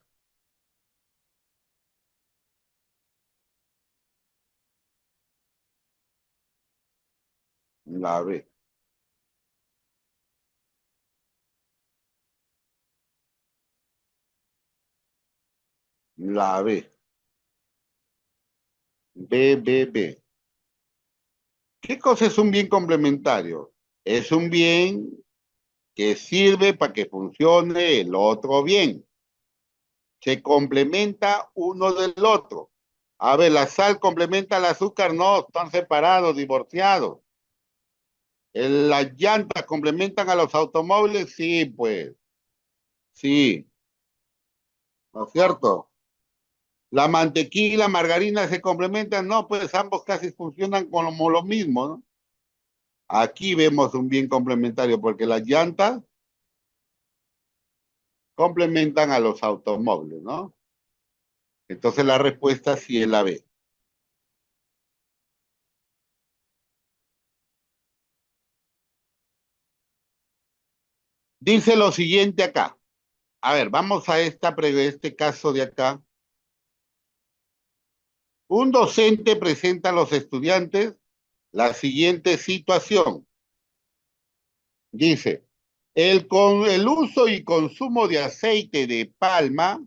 la B, la B, B, B, B. ¿Qué cosa es un bien complementario? Es un bien que sirve para que funcione el otro bien. Se complementa uno del otro. A ver, la sal complementa al azúcar, no, están separados, divorciados. Las llantas complementan a los automóviles, sí, pues, sí, ¿no es cierto? La mantequilla y la margarina se complementan, no, pues ambos casi funcionan como lo mismo, ¿no? Aquí vemos un bien complementario porque las llantas complementan a los automóviles, ¿no? Entonces la respuesta sí es la B. Dice lo siguiente acá. A ver, vamos a este caso de acá. Un docente presenta a los estudiantes la siguiente situación. Dice, el uso y consumo de aceite de palma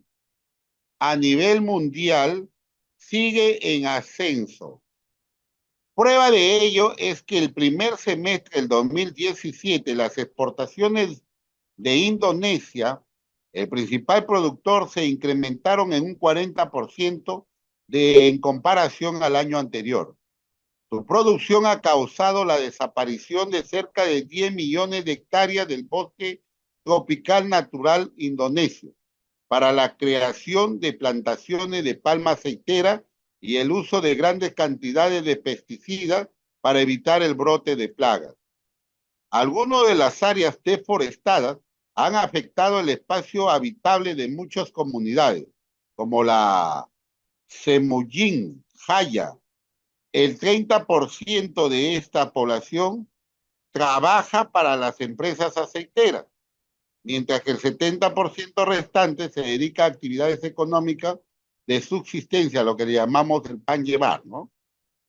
a nivel mundial sigue en ascenso. Prueba de ello es que el primer semestre del 2017 las exportaciones de Indonesia, el principal productor, se incrementaron en un 40% en comparación al año anterior. Su producción ha causado la desaparición de cerca de 10 millones de hectáreas del bosque tropical natural indonesio para la creación de plantaciones de palma aceitera y el uso de grandes cantidades de pesticidas para evitar el brote de plagas. Algunas de las áreas deforestadas han afectado el espacio habitable de muchas comunidades, como la Semullín, Jaya. El 30% de esta población trabaja para las empresas aceiteras, mientras que el 70% restante se dedica a actividades económicas de subsistencia, lo que le llamamos el pan llevar, ¿no?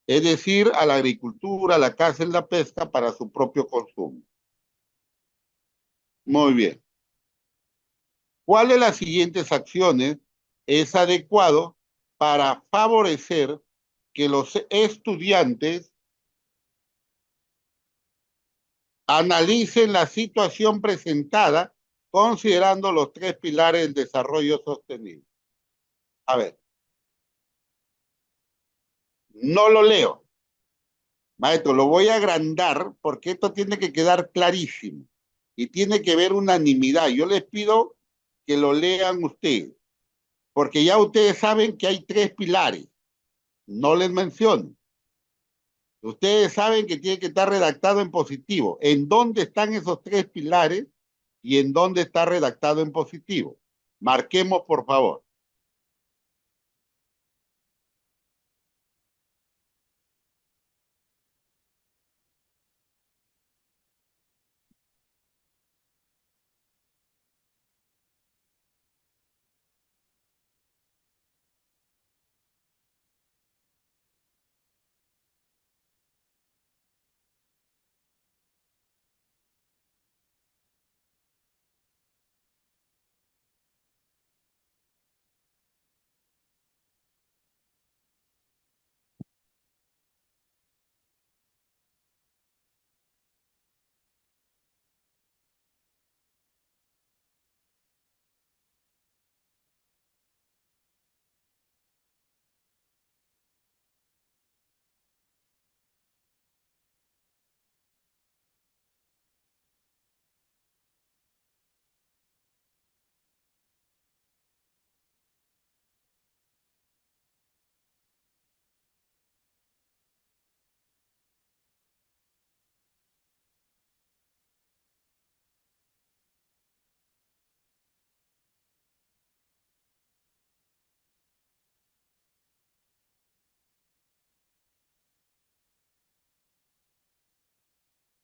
Es decir, a la agricultura, la caza y la pesca para su propio consumo. Muy bien. ¿Cuál de las siguientes acciones es adecuado para favorecer que los estudiantes Analicen la situación presentada considerando los tres pilares del desarrollo sostenible. A ver, no lo leo. Maestro, lo voy a agrandar porque esto tiene que quedar clarísimo y tiene que haber unanimidad. Yo les pido que lo lean ustedes, porque ya ustedes saben que hay tres pilares. No les menciono. Ustedes saben que tiene que estar redactado en positivo. ¿En dónde están esos tres pilares y en dónde está redactado en positivo? Marquemos, por favor.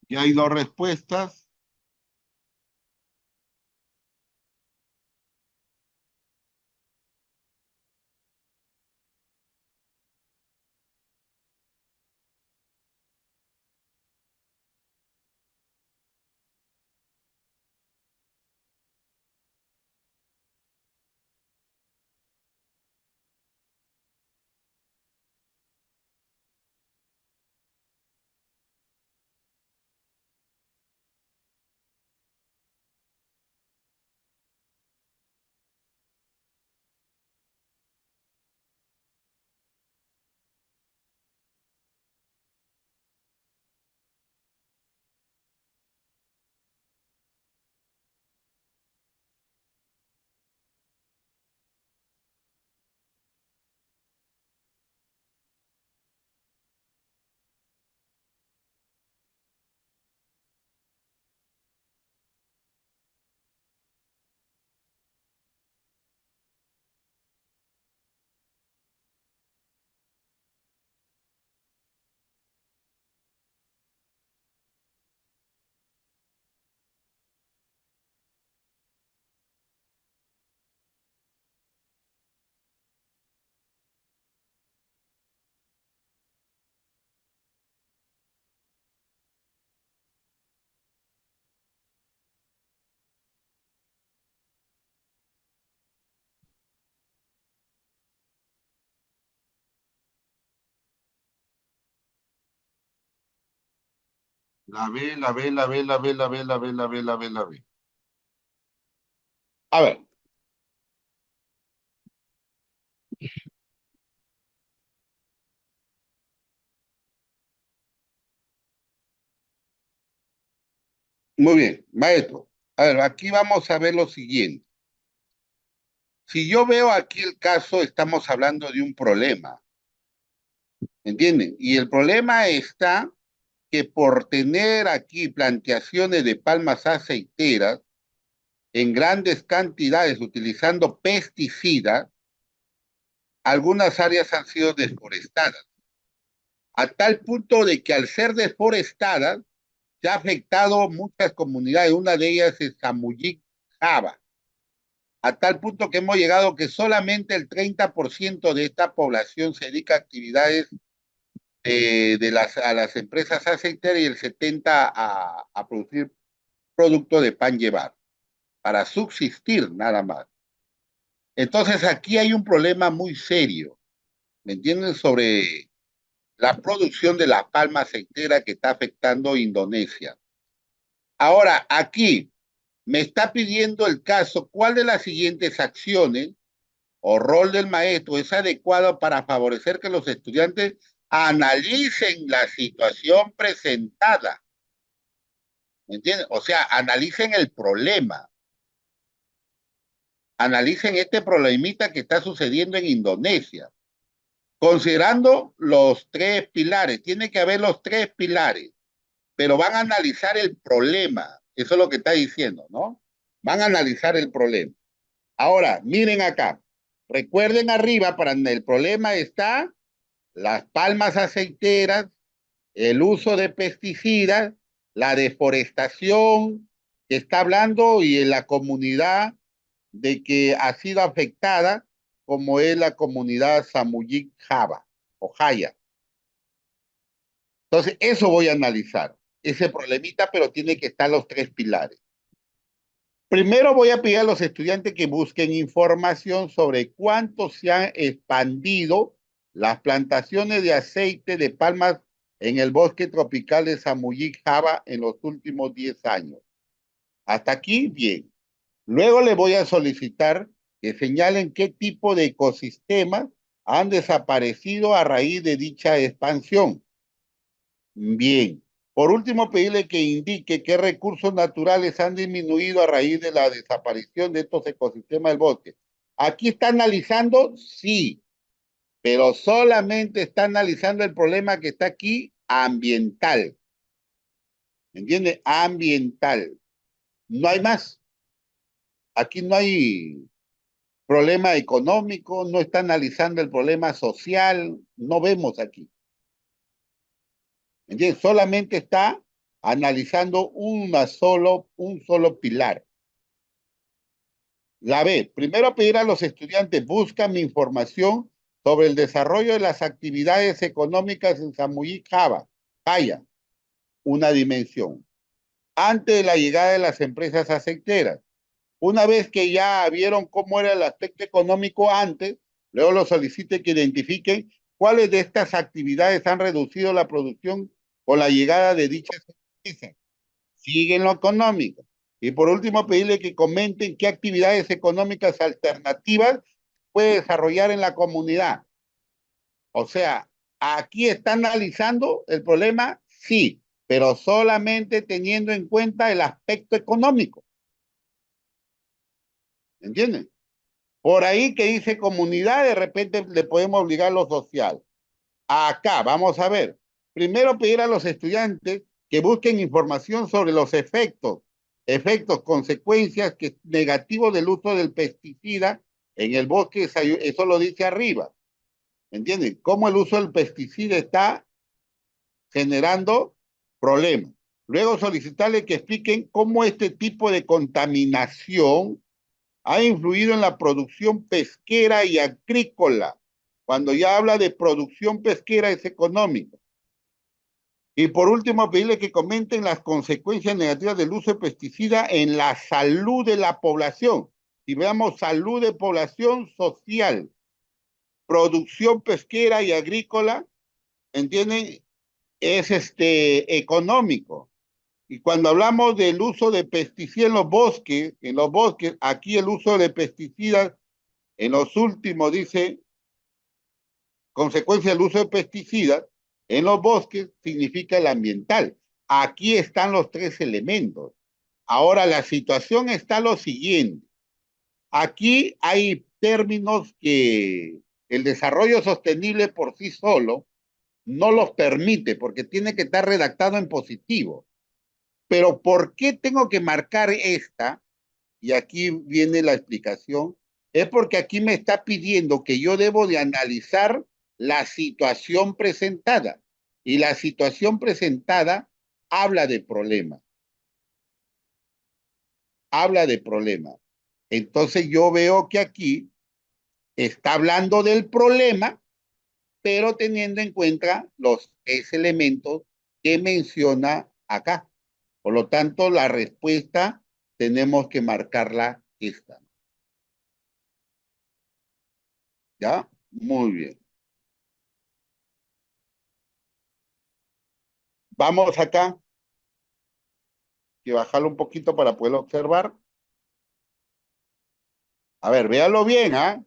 Ya hay dos respuestas. La B, la B, la B, la B, la B, la B, la B, la B, la B. A ver, muy bien, maestro. A ver, aquí vamos a ver lo siguiente. Si yo veo aquí el caso, estamos hablando de un problema, ¿entienden? Y el problema está que por tener aquí plantaciones de palmas aceiteras en grandes cantidades utilizando pesticidas, algunas áreas han sido deforestadas, a tal punto de que al ser deforestadas, se ha afectado muchas comunidades. Una de ellas es Zamuyic, Java, a tal punto que hemos llegado que solamente el 30% de esta población se dedica a actividades a las empresas aceiteras y el 70% a producir producto de pan llevar, para subsistir nada más. Entonces aquí hay un problema muy serio, ¿me entienden? Sobre la producción de la palma aceitera que está afectando a Indonesia. Ahora, aquí me está pidiendo el caso, ¿cuál de las siguientes acciones o rol del maestro es adecuado para favorecer que los estudiantes analicen la situación presentada? ¿Me entiendes? O sea, analicen el problema, analicen este problemita que está sucediendo en Indonesia, considerando los tres pilares. Tiene que haber los tres pilares, pero van a analizar el problema. Eso es lo que está diciendo, ¿no? Van a analizar el problema. Ahora, miren acá. Recuerden arriba, para el problema está las palmas aceiteras, el uso de pesticidas, la deforestación que está hablando y en la comunidad de que ha sido afectada, como es la comunidad Samuyik Java o Jaya. Entonces, eso voy a analizar, ese problemita, pero tiene que estar los tres pilares. Primero voy a pedir a los estudiantes que busquen información sobre cuánto se han expandido las plantaciones de aceite de palmas en el bosque tropical de Samuyik Java en los últimos 10 años. Hasta aquí, bien. Luego le voy a solicitar que señalen qué tipo de ecosistemas han desaparecido a raíz de dicha expansión. Bien. Por último, pedirle que indique qué recursos naturales han disminuido a raíz de la desaparición de estos ecosistemas del bosque. Aquí está analizando, sí, pero solamente está analizando el problema que está aquí ambiental. ¿Me entiende? Ambiental. No hay más. Aquí no hay problema económico, no está analizando el problema social, no vemos aquí. ¿Entiendes? Solamente está analizando un solo pilar. La B, primero pedir a los estudiantes, buscan información sobre el desarrollo de las actividades económicas en Samuyí Java, Jaya, una dimensión. Antes de la llegada de las empresas aceiteras, una vez que ya vieron cómo era el aspecto económico antes, luego los solicite que identifiquen cuáles de estas actividades han reducido la producción con la llegada de dichas empresas. Siguen lo económico. Y por último, pedirle que comenten qué actividades económicas alternativas puede desarrollar en la comunidad. O sea, aquí está analizando el problema, sí, pero solamente teniendo en cuenta el aspecto económico. ¿Entienden? Por ahí que dice comunidad, de repente le podemos obligar a lo social. Acá, vamos a ver. Primero pedir a los estudiantes que busquen información sobre los efectos, consecuencias negativos del uso del pesticida en el bosque, eso lo dice arriba. ¿Entienden? Cómo el uso del pesticida está generando problemas. Luego solicitarle que expliquen cómo este tipo de contaminación ha influido en la producción pesquera y agrícola. Cuando ya habla de producción pesquera es económico. Y por último, pedirle que comenten las consecuencias negativas del uso de pesticida en la salud de la población. Si veamos salud de población social, producción pesquera y agrícola, ¿entienden? Es económico. Y cuando hablamos del uso de pesticidas en los bosques, aquí el uso de pesticidas en los últimos, dice, consecuencia del uso de pesticidas en los bosques significa el ambiental. Aquí están los tres elementos. Ahora la situación está lo siguiente. Aquí hay términos que el desarrollo sostenible por sí solo no los permite porque tiene que estar redactado en positivo. Pero ¿por qué tengo que marcar esta? Y aquí viene la explicación. Es porque aquí me está pidiendo que yo debo de analizar la situación presentada. Y la situación presentada habla de problema. Habla de problema. Entonces yo veo que aquí está hablando del problema, pero teniendo en cuenta los tres elementos que menciona acá. Por lo tanto, la respuesta tenemos que marcarla esta. ¿Ya? Muy bien. Vamos acá. que bajarlo un poquito para poderlo observar. A ver, véanlo bien, ¿ah?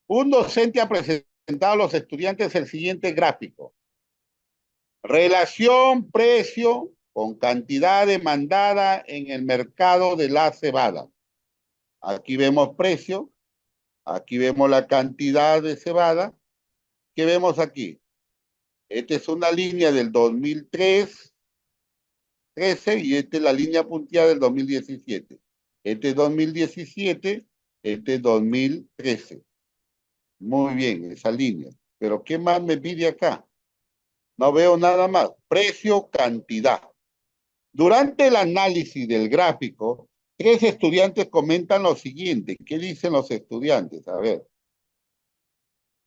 Un docente ha presentado a los estudiantes el siguiente gráfico. Relación precio con cantidad demandada en el mercado de la cebada. Aquí vemos precio, aquí vemos la cantidad de cebada. ¿Qué vemos aquí? Esta es una línea del 2003, 13 y esta es la línea punteada del 2017. Este es 2017, este es 2013. Muy bien, esa línea. Pero ¿qué más me pide acá? No veo nada más. Precio, cantidad. Durante el análisis del gráfico, tres estudiantes comentan lo siguiente. ¿Qué dicen los estudiantes? A ver.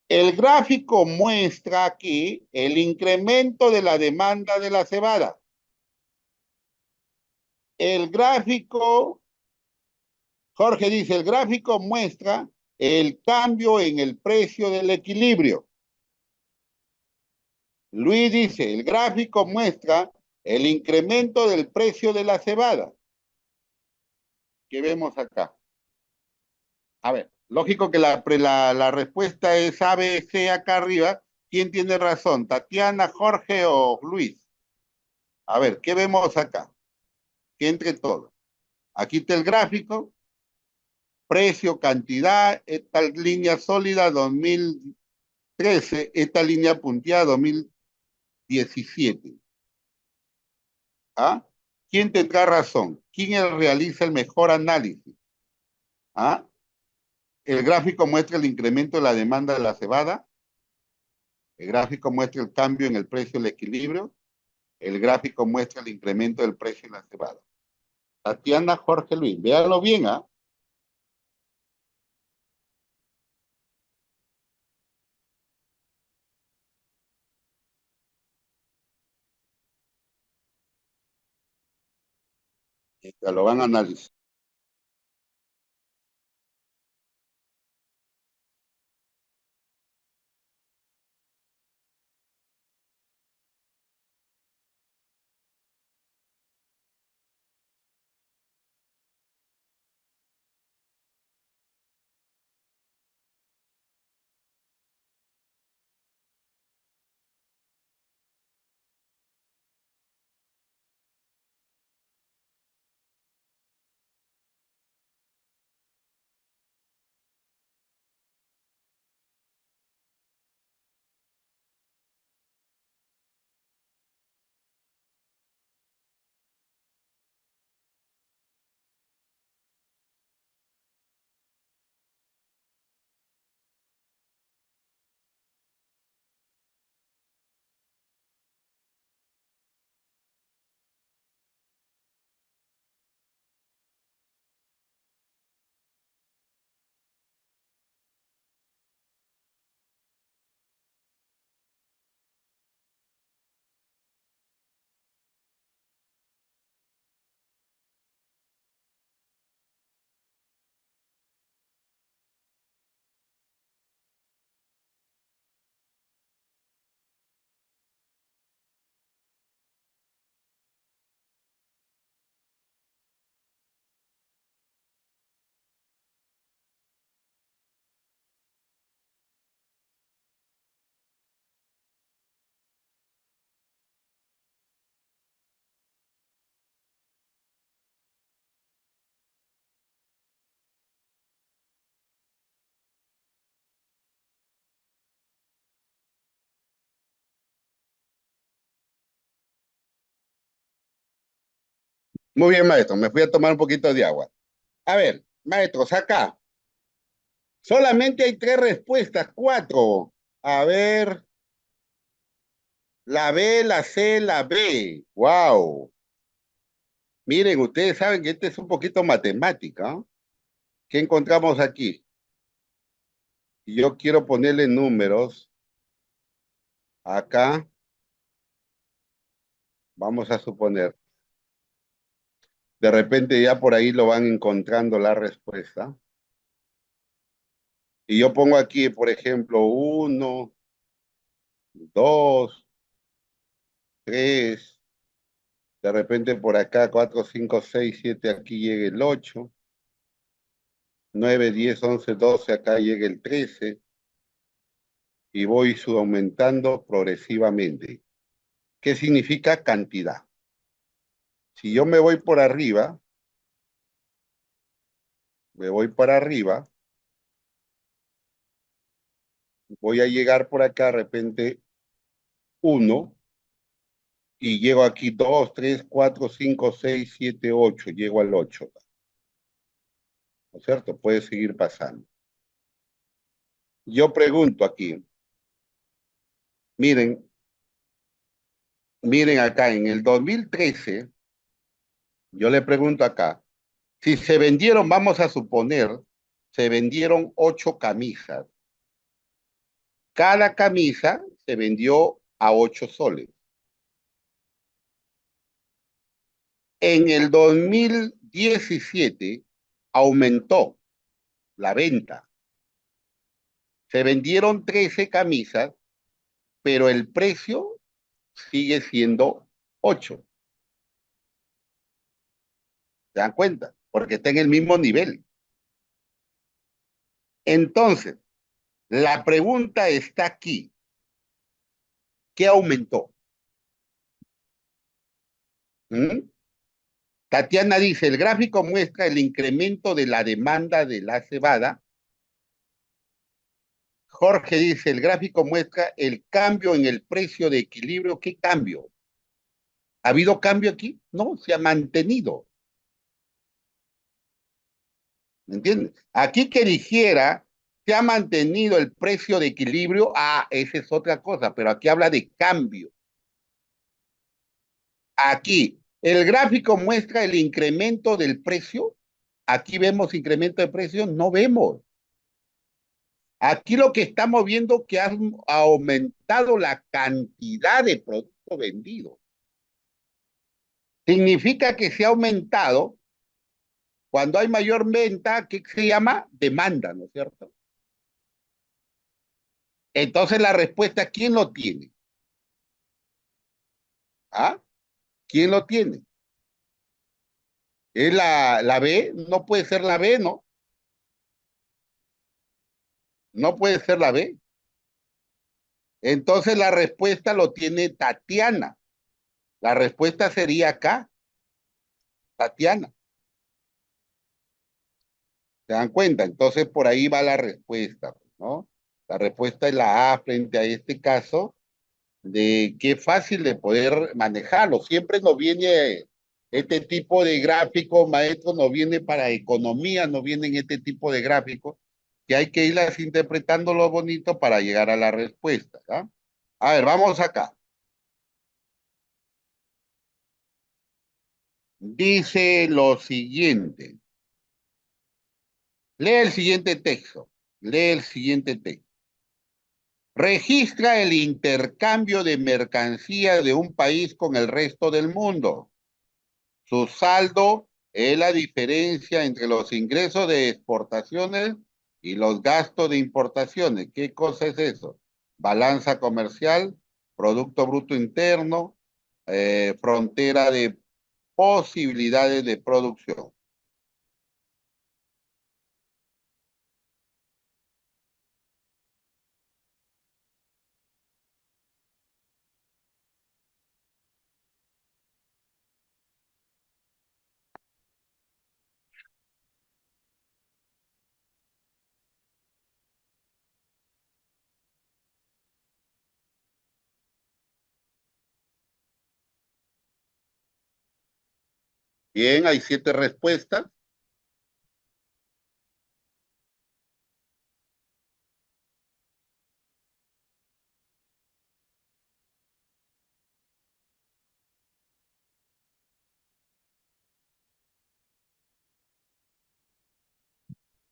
El gráfico muestra aquí el incremento de la demanda de la cebada. El gráfico, Jorge dice, el gráfico muestra el cambio en el precio del equilibrio. Luis dice, el gráfico muestra el incremento del precio de la cebada. ¿Qué vemos acá? A ver, lógico que la respuesta es A, B, C acá arriba. ¿Quién tiene razón? ¿Tatiana, Jorge o Luis? A ver, ¿qué vemos acá? ¿Qué entre todos? Aquí está el gráfico, precio, cantidad, esta línea sólida 2013, esta línea punteada 2017. ¿Ah? ¿Quién tendrá razón? ¿Quién realiza el mejor análisis? ¿Ah? El gráfico muestra el incremento de la demanda de la cebada. El gráfico muestra el cambio en el precio del equilibrio. El gráfico muestra el incremento del precio en la cebada. Tatiana, Jorge Luis, véanlo bien, ¿ah? Lo van a analizar. Muy bien, maestro, me fui a tomar un poquito de agua. A ver, maestros, acá solamente hay tres respuestas, cuatro. A ver, la B, la C, la B. Wow. Miren, ustedes saben que este es un poquito matemática, ¿no? ¿Qué encontramos aquí? Y yo quiero ponerle números. Acá, vamos a suponer, de repente ya por ahí lo van encontrando la respuesta. Y yo pongo aquí, por ejemplo, uno, dos, tres. De repente por acá 4, 5, 6, 7, aquí llega el 8. 9, 10, 11, 12, acá llega el 13. Y voy aumentando progresivamente. ¿Qué significa cantidad? Si yo me voy por arriba, me voy para arriba, voy a llegar por acá de repente 1 y llego aquí 2, 3, 4, 5, 6, 7, 8, llego al 8, ¿no es cierto? Puede seguir pasando. Yo pregunto aquí, miren, miren acá, en el 2013, yo le pregunto acá, si se vendieron, vamos a suponer, se vendieron 8 camisas. Cada camisa se vendió a 8 soles. En el 2017 aumentó la venta. Se vendieron 13 camisas, pero el precio sigue siendo 8. ¿Se dan cuenta? Porque está en el mismo nivel. Entonces, la pregunta está aquí. ¿Qué aumentó? ¿Mm? Tatiana dice, el gráfico muestra el incremento de la demanda de la cebada. Jorge dice, el gráfico muestra el cambio en el precio de equilibrio. ¿Qué cambio? ¿Ha habido cambio aquí? No, se ha mantenido. ¿Me entiendes? Aquí que dijera, se ha mantenido el precio de equilibrio. Ah, esa es otra cosa, pero aquí habla de cambio. Aquí, el gráfico muestra el incremento del precio. Aquí vemos incremento de precio, no vemos. Aquí lo que estamos viendo que ha aumentado la cantidad de productos vendidos. Significa que se ha aumentado cuando hay mayor venta, ¿qué se llama? Demanda, ¿no es cierto? Entonces la respuesta, ¿quién lo tiene? ¿Ah? ¿Quién lo tiene? ¿Es la B? No puede ser la B, ¿no? No puede ser la B. Entonces la respuesta lo tiene Tatiana. La respuesta sería acá, Tatiana. ¿Se dan cuenta? Entonces por ahí va la respuesta, ¿no? La respuesta es la A frente a este caso de qué fácil de poder manejarlo. Siempre nos viene este tipo de gráficos, maestro, nos viene para economía, nos vienen este tipo de gráficos que hay que irlas interpretando lo bonito para llegar a la respuesta, ¿ah? A ver, vamos acá. Dice lo siguiente. Lee el siguiente texto. Lee el siguiente texto. Registra el intercambio de mercancía de un país con el resto del mundo. Su saldo es la diferencia entre los ingresos de exportaciones y los gastos de importaciones. ¿Qué cosa es eso? Balanza comercial, Producto Bruto Interno, frontera de posibilidades de producción. Bien, hay 7 respuestas.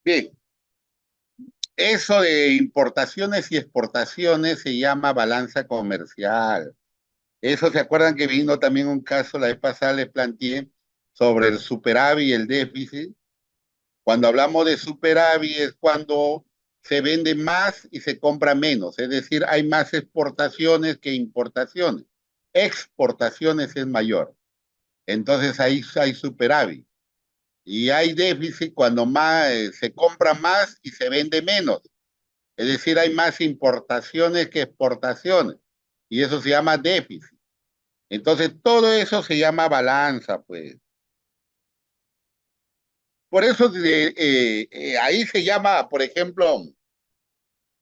Bien, eso de importaciones y exportaciones se llama balanza comercial. Eso se acuerdan que vino también un caso, la vez pasada le planteé sobre el superávit y el déficit. Cuando hablamos de superávit es cuando se vende más y se compra menos, es decir, hay más exportaciones que importaciones. Exportaciones es mayor. Entonces ahí hay superávit. Y hay déficit cuando más se compra más y se vende menos. Es decir, hay más importaciones que exportaciones. Y eso se llama déficit. Entonces, todo eso se llama balanza, pues. Por eso ahí se llama, por ejemplo,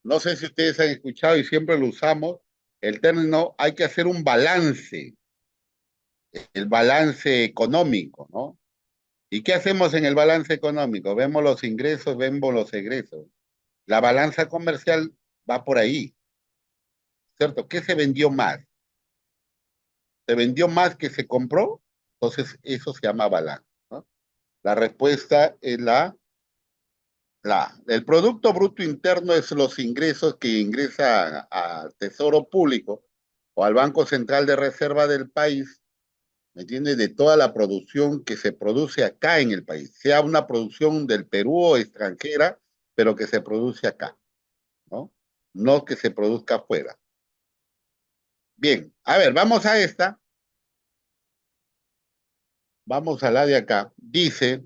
no sé si ustedes han escuchado y siempre lo usamos, el término hay que hacer un balance, el balance económico, ¿no? ¿Y qué hacemos en el balance económico? Vemos los ingresos, vemos los egresos. La balanza comercial va por ahí, ¿cierto? ¿Qué se vendió más? ¿Se vendió más que se compró? Entonces, eso se llama balance, ¿no? La respuesta es el Producto Bruto Interno es los ingresos que ingresa al Tesoro Público o al Banco Central de Reserva del país, ¿me entiendes? De toda la producción que se produce acá en el país, sea una producción del Perú o extranjera, pero que se produce acá, ¿no? No que se produzca afuera. Bien, a ver, vamos a la de acá. Dice,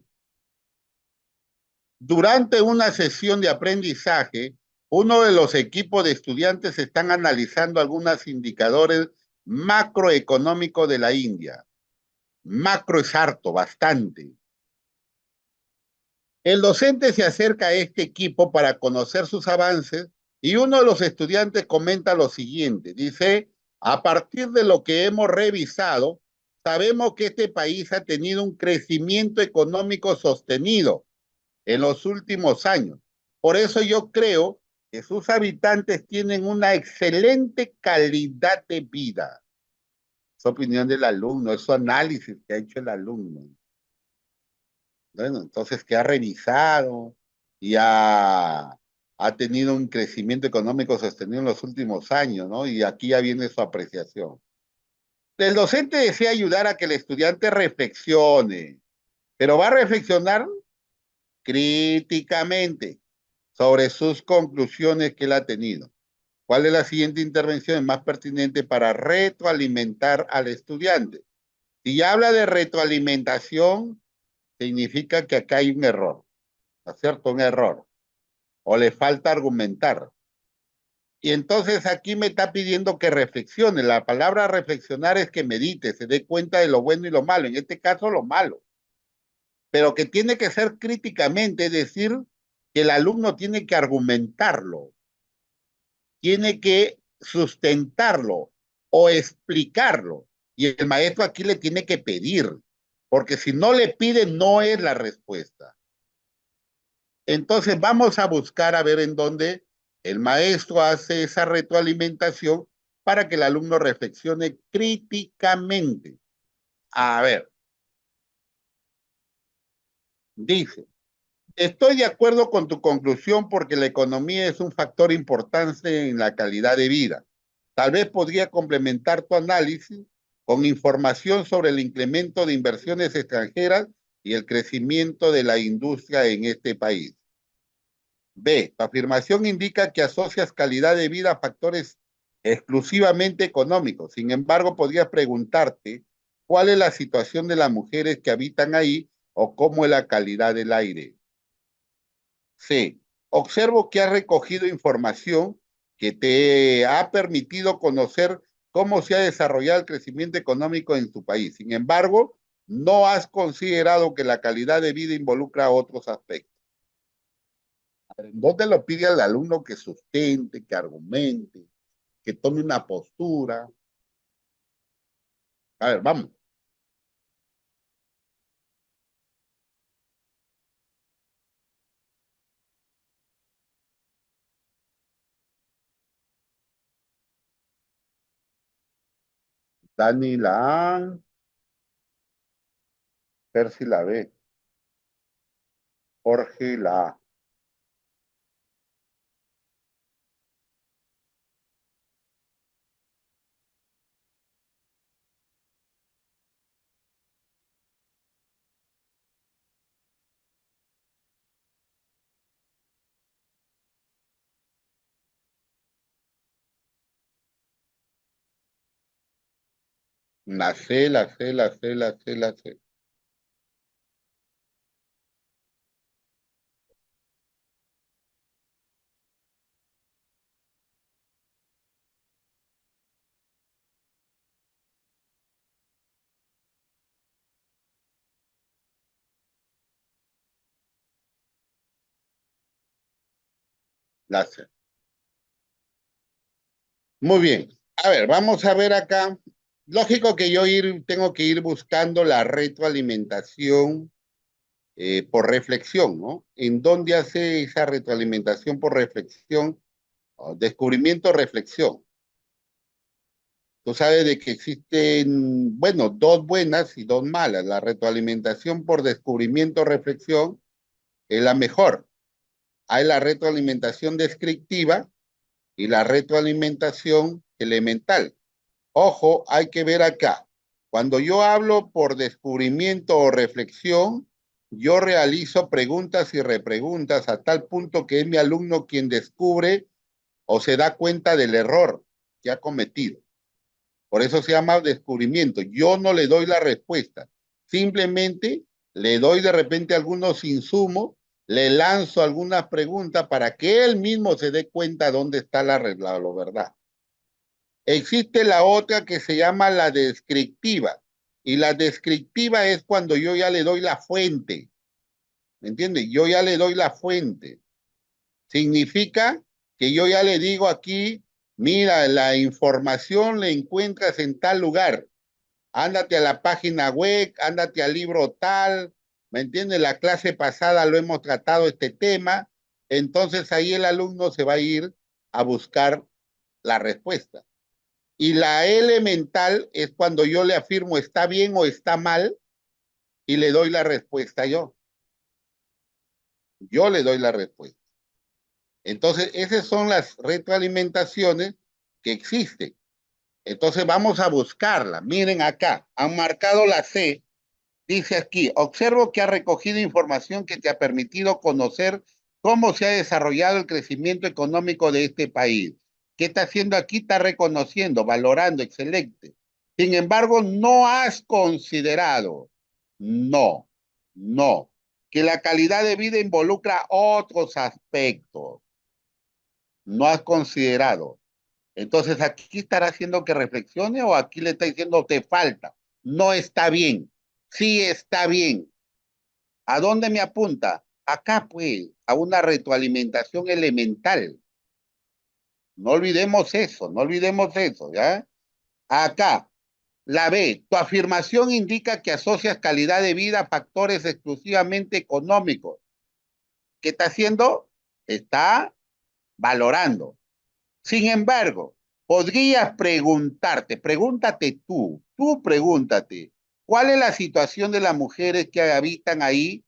durante una sesión de aprendizaje, uno de los equipos de estudiantes están analizando algunos indicadores macroeconómicos de la India. Macro es harto, bastante. El docente se acerca a este equipo para conocer sus avances y uno de los estudiantes comenta lo siguiente. Dice, a partir de lo que hemos revisado, sabemos que este país ha tenido un crecimiento económico sostenido en los últimos años. Por eso yo creo que sus habitantes tienen una excelente calidad de vida. Es opinión del alumno, es su análisis que ha hecho el alumno. Bueno, entonces que ha revisado y ha tenido un crecimiento económico sostenido en los últimos años, ¿no? Y aquí ya viene su apreciación. El docente desea ayudar a que el estudiante reflexione, pero va a reflexionar críticamente sobre sus conclusiones que él ha tenido. ¿Cuál es la siguiente intervención más pertinente para retroalimentar al estudiante? Si habla de retroalimentación, significa que acá hay un error, ¿no es cierto? Un error. O le falta argumentar. Y entonces aquí me está pidiendo que reflexione. La palabra reflexionar es que medite, se dé cuenta de lo bueno y lo malo. En este caso, lo malo. Pero que tiene que ser críticamente, es decir, que el alumno tiene que argumentarlo, tiene que sustentarlo o explicarlo. Y el maestro aquí le tiene que pedir, porque si no le pide, no es la respuesta. Entonces vamos a buscar a ver en dónde el maestro hace esa retroalimentación para que el alumno reflexione críticamente. A ver, dice, estoy de acuerdo con tu conclusión porque la economía es un factor importante en la calidad de vida. Tal vez podría complementar tu análisis con información sobre el incremento de inversiones extranjeras y el crecimiento de la industria en este país. B. Tu afirmación indica que asocias calidad de vida a factores exclusivamente económicos. Sin embargo, podrías preguntarte cuál es la situación de las mujeres que habitan ahí o cómo es la calidad del aire. C. Observo que has recogido información que te ha permitido conocer cómo se ha desarrollado el crecimiento económico en tu país. Sin embargo, no has considerado que la calidad de vida involucra otros aspectos. ¿Dónde lo pide al alumno que sustente, que argumente, que tome una postura? A ver, vamos. Dani la A, Percy la B, Jorge la A. La C, la C, la C, la C, la C. La C. Muy bien. A ver, vamos a ver acá. Lógico que tengo que ir buscando la retroalimentación por reflexión, ¿no? ¿En dónde hace esa retroalimentación por reflexión? Descubrimiento, reflexión. Tú sabes de que existen, bueno, dos buenas y dos malas. La retroalimentación por descubrimiento, reflexión es la mejor. Hay la retroalimentación descriptiva y la retroalimentación elemental. Ojo, hay que ver acá. Cuando yo hablo por descubrimiento o reflexión, yo realizo preguntas y repreguntas a tal punto que es mi alumno quien descubre o se da cuenta del error que ha cometido. Por eso se llama descubrimiento. Yo no le doy la respuesta. Simplemente le doy de repente algunos insumos, le lanzo algunas preguntas para que él mismo se dé cuenta dónde está la verdad. Existe la otra que se llama la descriptiva. Y la descriptiva es cuando yo ya le doy la fuente. ¿Me entiendes? Yo ya le doy la fuente. Significa que yo ya le digo aquí, mira, la información la encuentras en tal lugar. Ándate a la página web, ándate al libro tal. ¿Me entiendes? La clase pasada lo hemos tratado este tema. Entonces ahí el alumno se va a ir a buscar la respuesta. Y la elemental es cuando yo le afirmo está bien o está mal y le doy la respuesta yo. Yo le doy la respuesta. Entonces, esas son las retroalimentaciones que existen. Entonces, vamos a buscarla. Miren acá, han marcado la C. Dice aquí, observo que ha recogido información que te ha permitido conocer cómo se ha desarrollado el crecimiento económico de este país. ¿Qué está haciendo aquí? Está reconociendo, valorando, excelente. Sin embargo, no has considerado, no, no, que la calidad de vida involucra otros aspectos. No has considerado. Entonces, aquí estará haciendo que reflexione o aquí le está diciendo te falta. No está bien. Sí está bien. ¿A dónde me apunta? Acá, pues, a una retroalimentación elemental. No olvidemos eso, no olvidemos eso, ¿ya? Acá, la B, tu afirmación indica que asocias calidad de vida a factores exclusivamente económicos. ¿Qué está haciendo? Está valorando. Sin embargo, podrías preguntarte, pregúntate tú pregúntate, ¿cuál es la situación de las mujeres que habitan ahí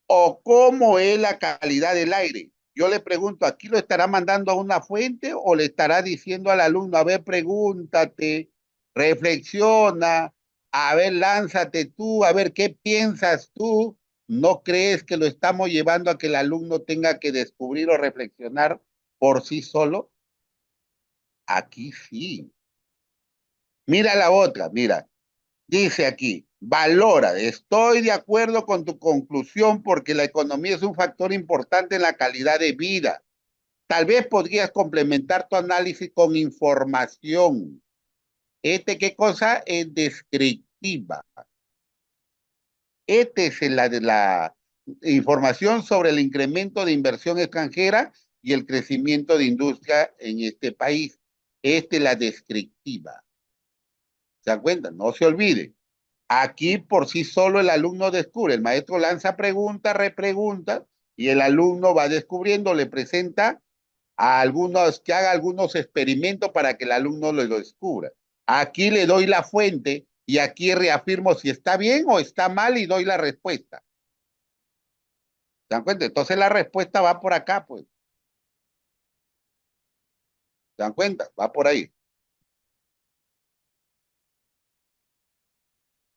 o cómo es la calidad del aire? Yo le pregunto, ¿aquí lo estará mandando a una fuente o le estará diciendo al alumno, a ver, pregúntate, reflexiona, a ver, lánzate tú, a ver, ¿qué piensas tú? ¿No crees que lo estamos llevando a que el alumno tenga que descubrir o reflexionar por sí solo? Aquí sí. Mira la otra, mira. Dice aquí, valora, estoy de acuerdo con tu conclusión porque la economía es un factor importante en la calidad de vida. Tal vez podrías complementar tu análisis con información. ¿Qué cosa? Es descriptiva. Es la de la información sobre el incremento de inversión extranjera y el crecimiento de industria en este país. Es la descriptiva. ¿Se dan cuenta? No se olvide. Aquí por sí solo el alumno descubre, el maestro lanza preguntas, repreguntas, y el alumno va descubriendo, le presenta a algunos, que haga algunos experimentos para que el alumno lo descubra. Aquí le doy la fuente y aquí reafirmo si está bien o está mal y doy la respuesta. ¿Se dan cuenta? Entonces la respuesta va por acá, pues. ¿Se dan cuenta? Va por ahí.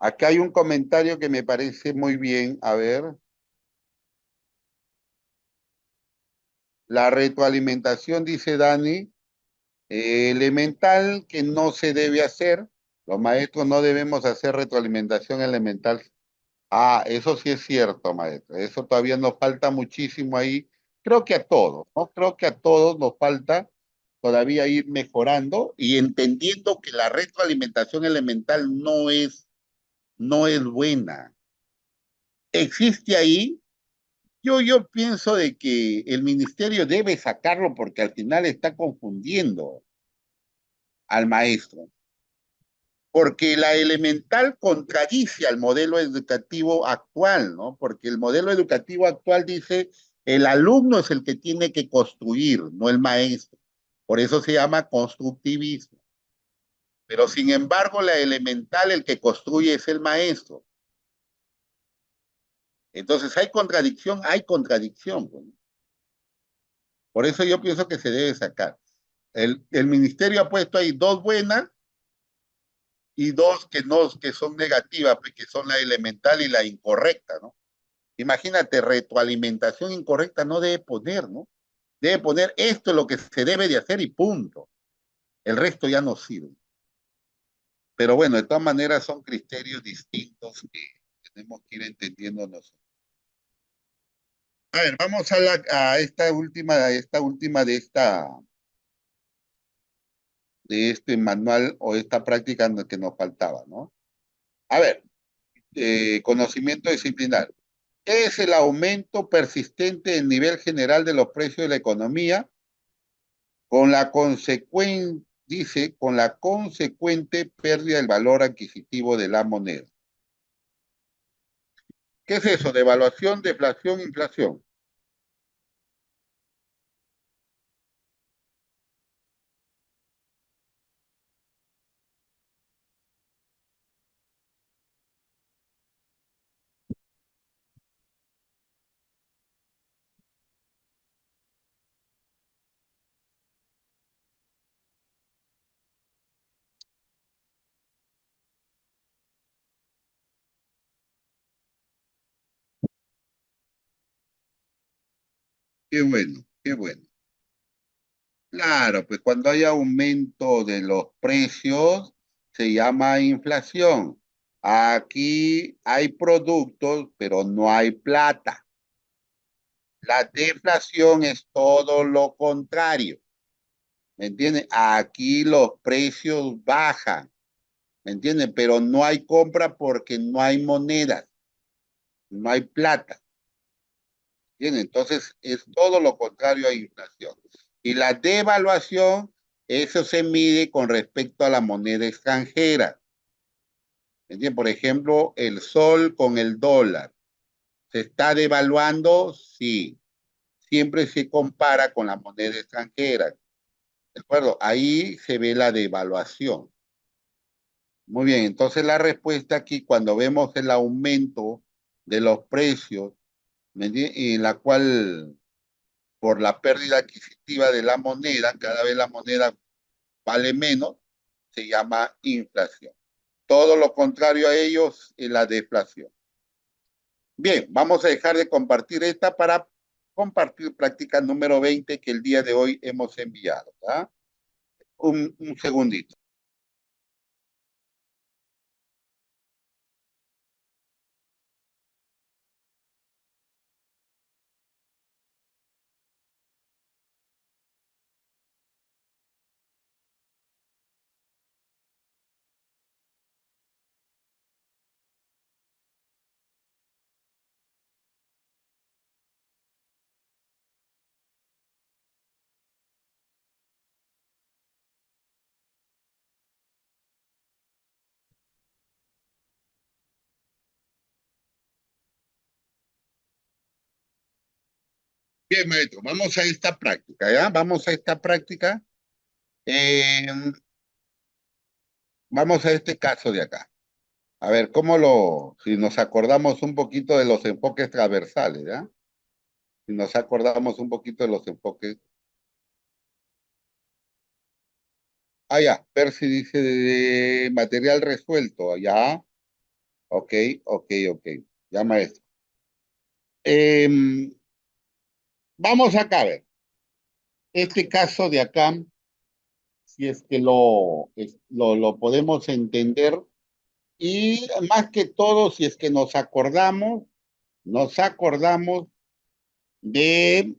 Acá hay un comentario que me parece muy bien. A ver, la retroalimentación, dice Dani, elemental que no se debe hacer. Los maestros no debemos hacer retroalimentación elemental. Ah, eso sí es cierto, maestro. Eso todavía nos falta muchísimo ahí. Creo que a todos, ¿no? Creo que a todos nos falta todavía ir mejorando y entendiendo que la retroalimentación elemental no es buena. Existe ahí. Yo pienso de que el ministerio debe sacarlo porque al final está confundiendo al maestro. Porque la elemental contradice al modelo educativo actual, ¿no? Porque el modelo educativo actual dice el alumno es el que tiene que construir, no el maestro. Por eso se llama constructivismo. Pero sin embargo, la elemental, el que construye es el maestro. Entonces, hay contradicción. Pues, ¿no? Por eso yo pienso que se debe sacar. El ministerio ha puesto ahí dos buenas y dos que no, que son negativas, pues, que son la elemental y la incorrecta, ¿no? Imagínate, retroalimentación incorrecta no debe poner, ¿no? Debe poner esto es lo que se debe de hacer y punto. El resto ya no sirve. Pero bueno, de todas maneras son criterios distintos que tenemos que ir entendiendo nosotros. A ver, vamos a esta última de este manual o esta práctica que nos faltaba, ¿no? A ver, conocimiento disciplinar. ¿Qué es el aumento persistente del nivel general de los precios de la economía con la consecuente, dice, con la consecuente pérdida del valor adquisitivo de la moneda? ¿Qué es eso? Devaluación, deflación, inflación. Qué bueno, qué bueno. Claro, pues cuando hay aumento de los precios se llama inflación. Aquí hay productos, pero no hay plata. La deflación es todo lo contrario, ¿me entiendes? Aquí los precios bajan, ¿me entiendes? Pero no hay compra porque no hay monedas, no hay plata, ¿entiendes? Entonces es todo lo contrario a inflación. Y la devaluación, eso se mide con respecto a la moneda extranjera, ¿me entiendes? Por ejemplo, el sol con el dólar. ¿Se está devaluando? Sí. Siempre se compara con la moneda extranjera. ¿De acuerdo? Ahí se ve la devaluación. Muy bien, entonces la respuesta aquí, cuando vemos el aumento de los precios, en la cual por la pérdida adquisitiva de la moneda, cada vez la moneda vale menos, se llama inflación. Todo lo contrario a ellos es la deflación. Bien, vamos a dejar de compartir esta para compartir práctica número 20 que el día de hoy hemos enviado. ¿Ah? Un segundito. Bien, maestro, vamos a esta práctica, ¿ya? Vamos a esta práctica. Eh, Vamos a este caso de acá. A ver, si nos acordamos un poquito de los enfoques transversales, ¿ya? Si nos acordamos un poquito de los enfoques. Ah, ya, Percy dice de material resuelto, ya. Ok, ok. Ya, maestro. Em, Vamos acá a ver. Este caso de acá si es que lo podemos entender. Y más que todo, si es que nos acordamos de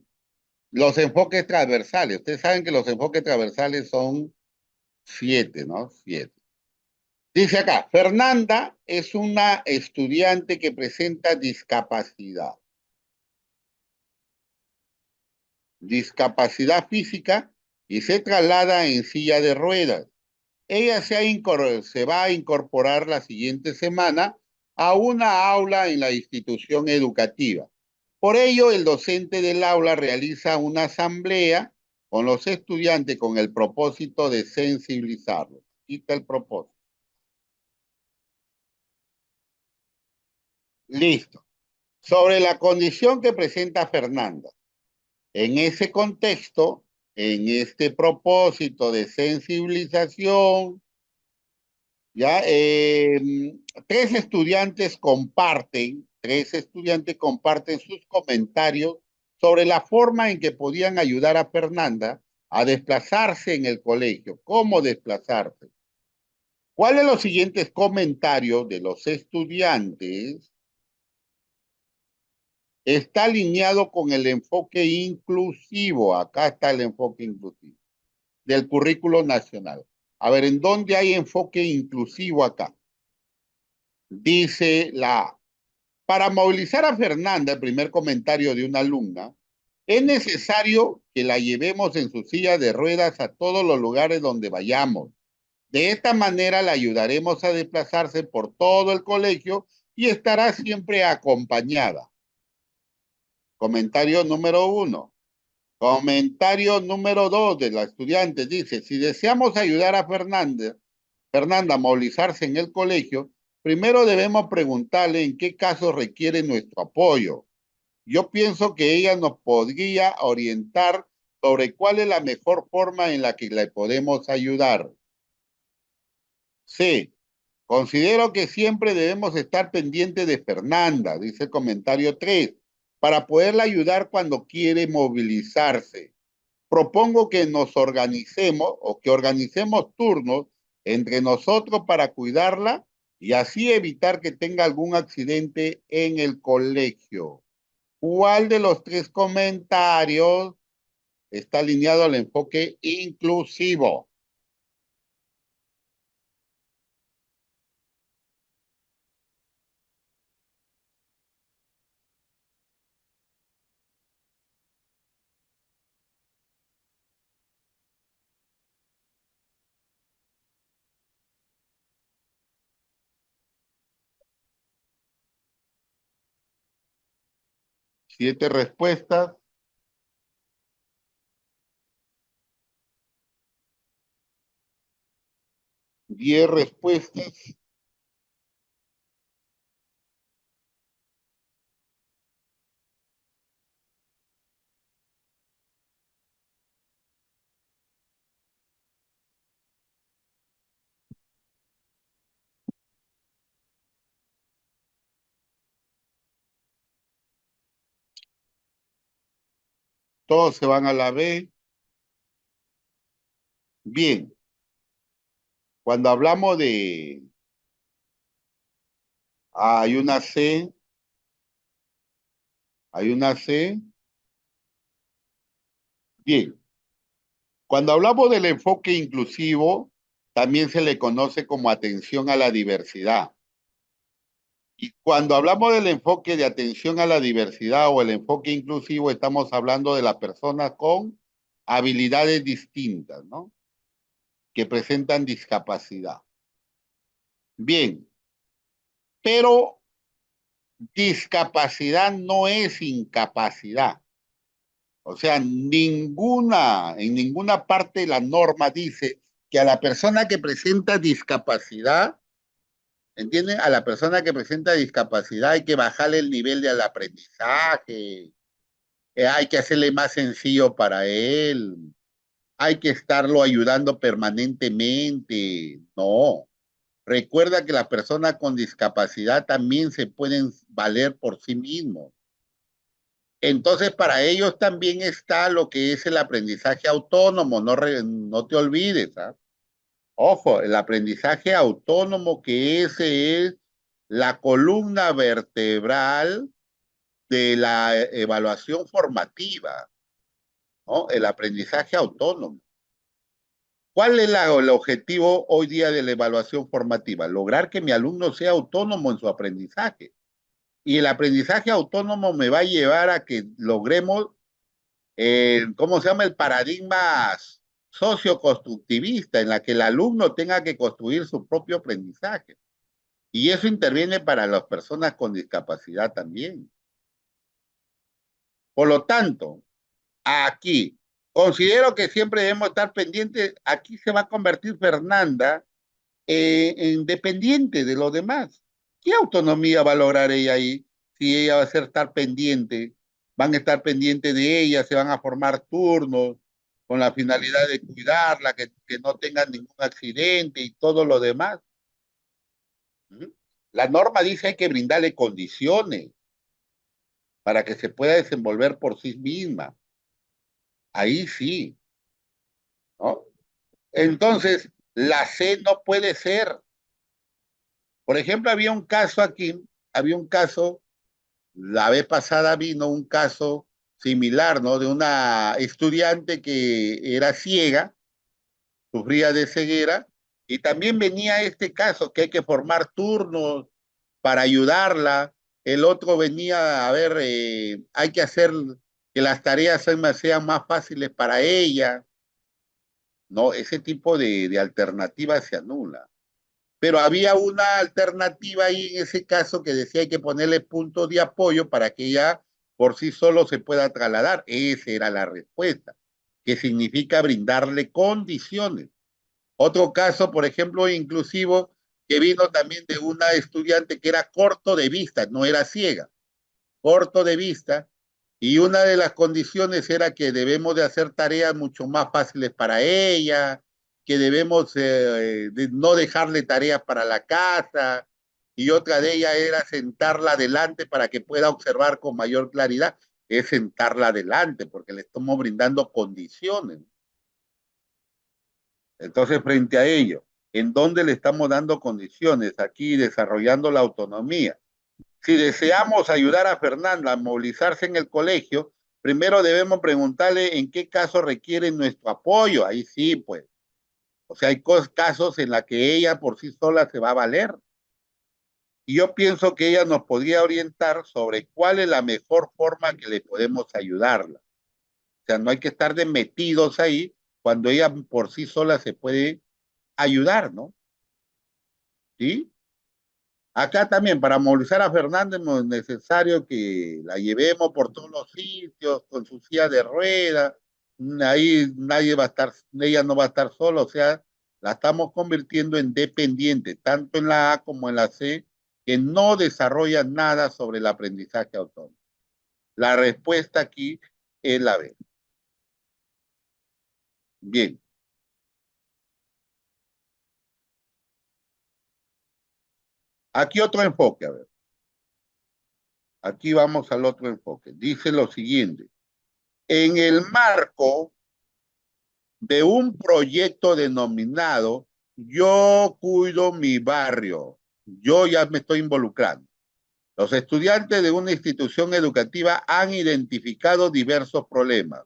los enfoques transversales. Ustedes saben que los enfoques transversales son 7, ¿no? 7. Dice acá, Fernanda es una estudiante que presenta discapacidad física y se traslada en silla de ruedas. Ella se va a incorporar la siguiente semana a una aula en la institución educativa. Por ello, el docente del aula realiza una asamblea con los estudiantes con el propósito de sensibilizarlos. Aquí está el propósito. Listo. Sobre la condición que presenta Fernanda. En ese contexto, en este propósito de sensibilización, ya tres estudiantes comparten sus comentarios sobre la forma en que podían ayudar a Fernanda a desplazarse en el colegio. ¿Cómo desplazarse? ¿Cuál de los siguientes comentarios de los estudiantes está alineado con el enfoque inclusivo? Acá está el enfoque inclusivo del currículo nacional. A ver, ¿en dónde hay enfoque inclusivo acá? Dice la A. Para movilizar a Fernanda, el primer comentario de una alumna, es necesario que la llevemos en su silla de ruedas a todos los lugares donde vayamos. De esta manera la ayudaremos a desplazarse por todo el colegio y estará siempre acompañada. Comentario número 1. Comentario número 2 de la estudiante dice, si deseamos ayudar a Fernanda a movilizarse en el colegio, primero debemos preguntarle en qué casos requiere nuestro apoyo. Yo pienso que ella nos podría orientar sobre cuál es la mejor forma en la que le podemos ayudar. C. Considero que siempre debemos estar pendientes de Fernanda, dice el comentario 3, para poderla ayudar cuando quiere movilizarse. Propongo que nos organicemos o que organicemos turnos entre nosotros para cuidarla y así evitar que tenga algún accidente en el colegio. ¿Cuál de los tres comentarios está alineado al enfoque inclusivo? Siete respuestas, 10 respuestas. Todos se van a la B. Bien, cuando hablamos de hay una C, hay una C. Bien, cuando hablamos del enfoque inclusivo, también se le conoce como atención a la diversidad. Y cuando hablamos del enfoque de atención a la diversidad o el enfoque inclusivo, estamos hablando de las personas con habilidades distintas, ¿no? Que presentan discapacidad. Bien, pero discapacidad no es incapacidad. O sea, en ninguna parte de la norma dice que a la persona que presenta discapacidad, ¿entienden? A la persona que presenta discapacidad hay que bajarle el nivel del aprendizaje, hay que hacerle más sencillo para él, hay que estarlo ayudando permanentemente. No. Recuerda que las personas con discapacidad también se pueden valer por sí mismos. Entonces, para ellos también está lo que es el aprendizaje autónomo, no te olvides, ¿ah? Ojo, el aprendizaje autónomo, que ese es la columna vertebral de la evaluación formativa, ¿no? El aprendizaje autónomo. ¿Cuál es el objetivo hoy día de la evaluación formativa? Lograr que mi alumno sea autónomo en su aprendizaje. Y el aprendizaje autónomo me va a llevar a que logremos, ¿cómo se llama? El paradigma socioconstructivista, en la que el alumno tenga que construir su propio aprendizaje. Y eso interviene para las personas con discapacidad también. Por lo tanto, aquí, considero que siempre debemos estar pendientes. Aquí se va a convertir Fernanda en dependiente de los demás. ¿Qué autonomía va a lograr ella ahí si ella va a ser estar pendiente? Van a estar pendientes de ella, se van a formar turnos con la finalidad de cuidarla, que no tenga ningún accidente y todo lo demás. ¿Mm? La norma dice hay que brindarle condiciones para que se pueda desenvolver por sí misma. Ahí sí, ¿no? Entonces, la C no puede ser. Por ejemplo, había un caso, la vez pasada vino un caso similar, ¿no? De una estudiante que era ciega, sufría de ceguera, y también venía este caso, que hay que formar turnos para ayudarla. El otro venía a ver, hay que hacer que las tareas sean más fáciles para ella, ¿no? Ese tipo de alternativas se anula. Pero había una alternativa ahí en ese caso que decía hay que ponerle puntos de apoyo para que ella por sí solo se pueda trasladar. Esa era la respuesta, que significa brindarle condiciones. Otro caso, por ejemplo, inclusivo, que vino también de una estudiante que era corto de vista, no era ciega, corto de vista, y una de las condiciones era que debemos de hacer tareas mucho más fáciles para ella, que debemos de no dejarle tareas para la casa, y otra de ellas era sentarla adelante para que pueda observar con mayor claridad. Es sentarla adelante, porque le estamos brindando condiciones. Entonces, frente a ello, ¿en dónde le estamos dando condiciones? Aquí desarrollando la autonomía. Si deseamos ayudar a Fernanda a movilizarse en el colegio, primero debemos preguntarle en qué caso requiere nuestro apoyo. Ahí sí, pues. O sea, hay casos en los que ella por sí sola se va a valer. Y yo pienso que ella nos podría orientar sobre cuál es la mejor forma que le podemos ayudarla. O sea, no hay que estar de metidos ahí cuando ella por sí sola se puede ayudar, ¿no? ¿Sí? Acá también, para movilizar a Fernández, no es necesario que la llevemos por todos los sitios con su silla de ruedas. Ahí nadie va a estar, ella no va a estar sola, o sea, la estamos convirtiendo en dependiente, tanto en la A como en la C, que no desarrolla nada sobre el aprendizaje autónomo. La respuesta aquí es la B. Bien, aquí otro enfoque, a ver. Aquí vamos al otro enfoque. Dice lo siguiente. En el marco de un proyecto denominado Yo cuido mi barrio. Yo ya me estoy involucrando. Los estudiantes de una institución educativa han identificado diversos problemas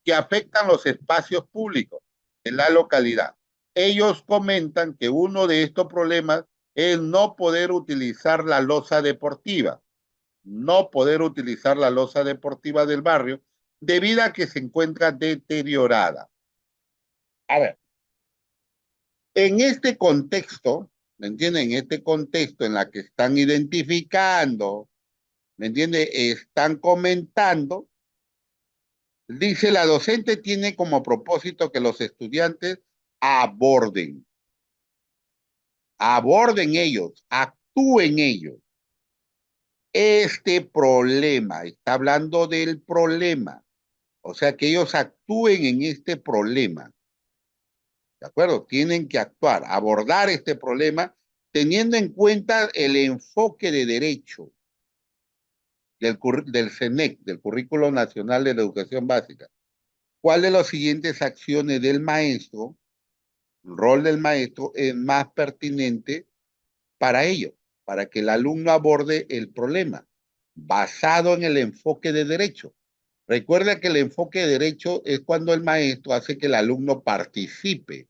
que afectan los espacios públicos en la localidad. Ellos comentan que uno de estos problemas es no poder utilizar la losa deportiva, no poder utilizar la losa deportiva del barrio debido a que se encuentra deteriorada. A ver, en este contexto, ¿me entienden? En este contexto en la que están identificando, ¿me entiende? Están comentando, dice la docente tiene como propósito que los estudiantes aborden, aborden ellos, actúen ellos. Este problema, está hablando del problema, o sea, que ellos actúen en este problema. ¿De acuerdo? Tienen que actuar, abordar este problema teniendo en cuenta el enfoque de derecho. del CNEC, del Currículo Nacional de la Educación Básica. ¿Cuál de las siguientes acciones del maestro, el rol del maestro, es más pertinente para ello? Para que el alumno aborde el problema basado en el enfoque de derecho. Recuerda que el enfoque de derecho es cuando el maestro hace que el alumno participe,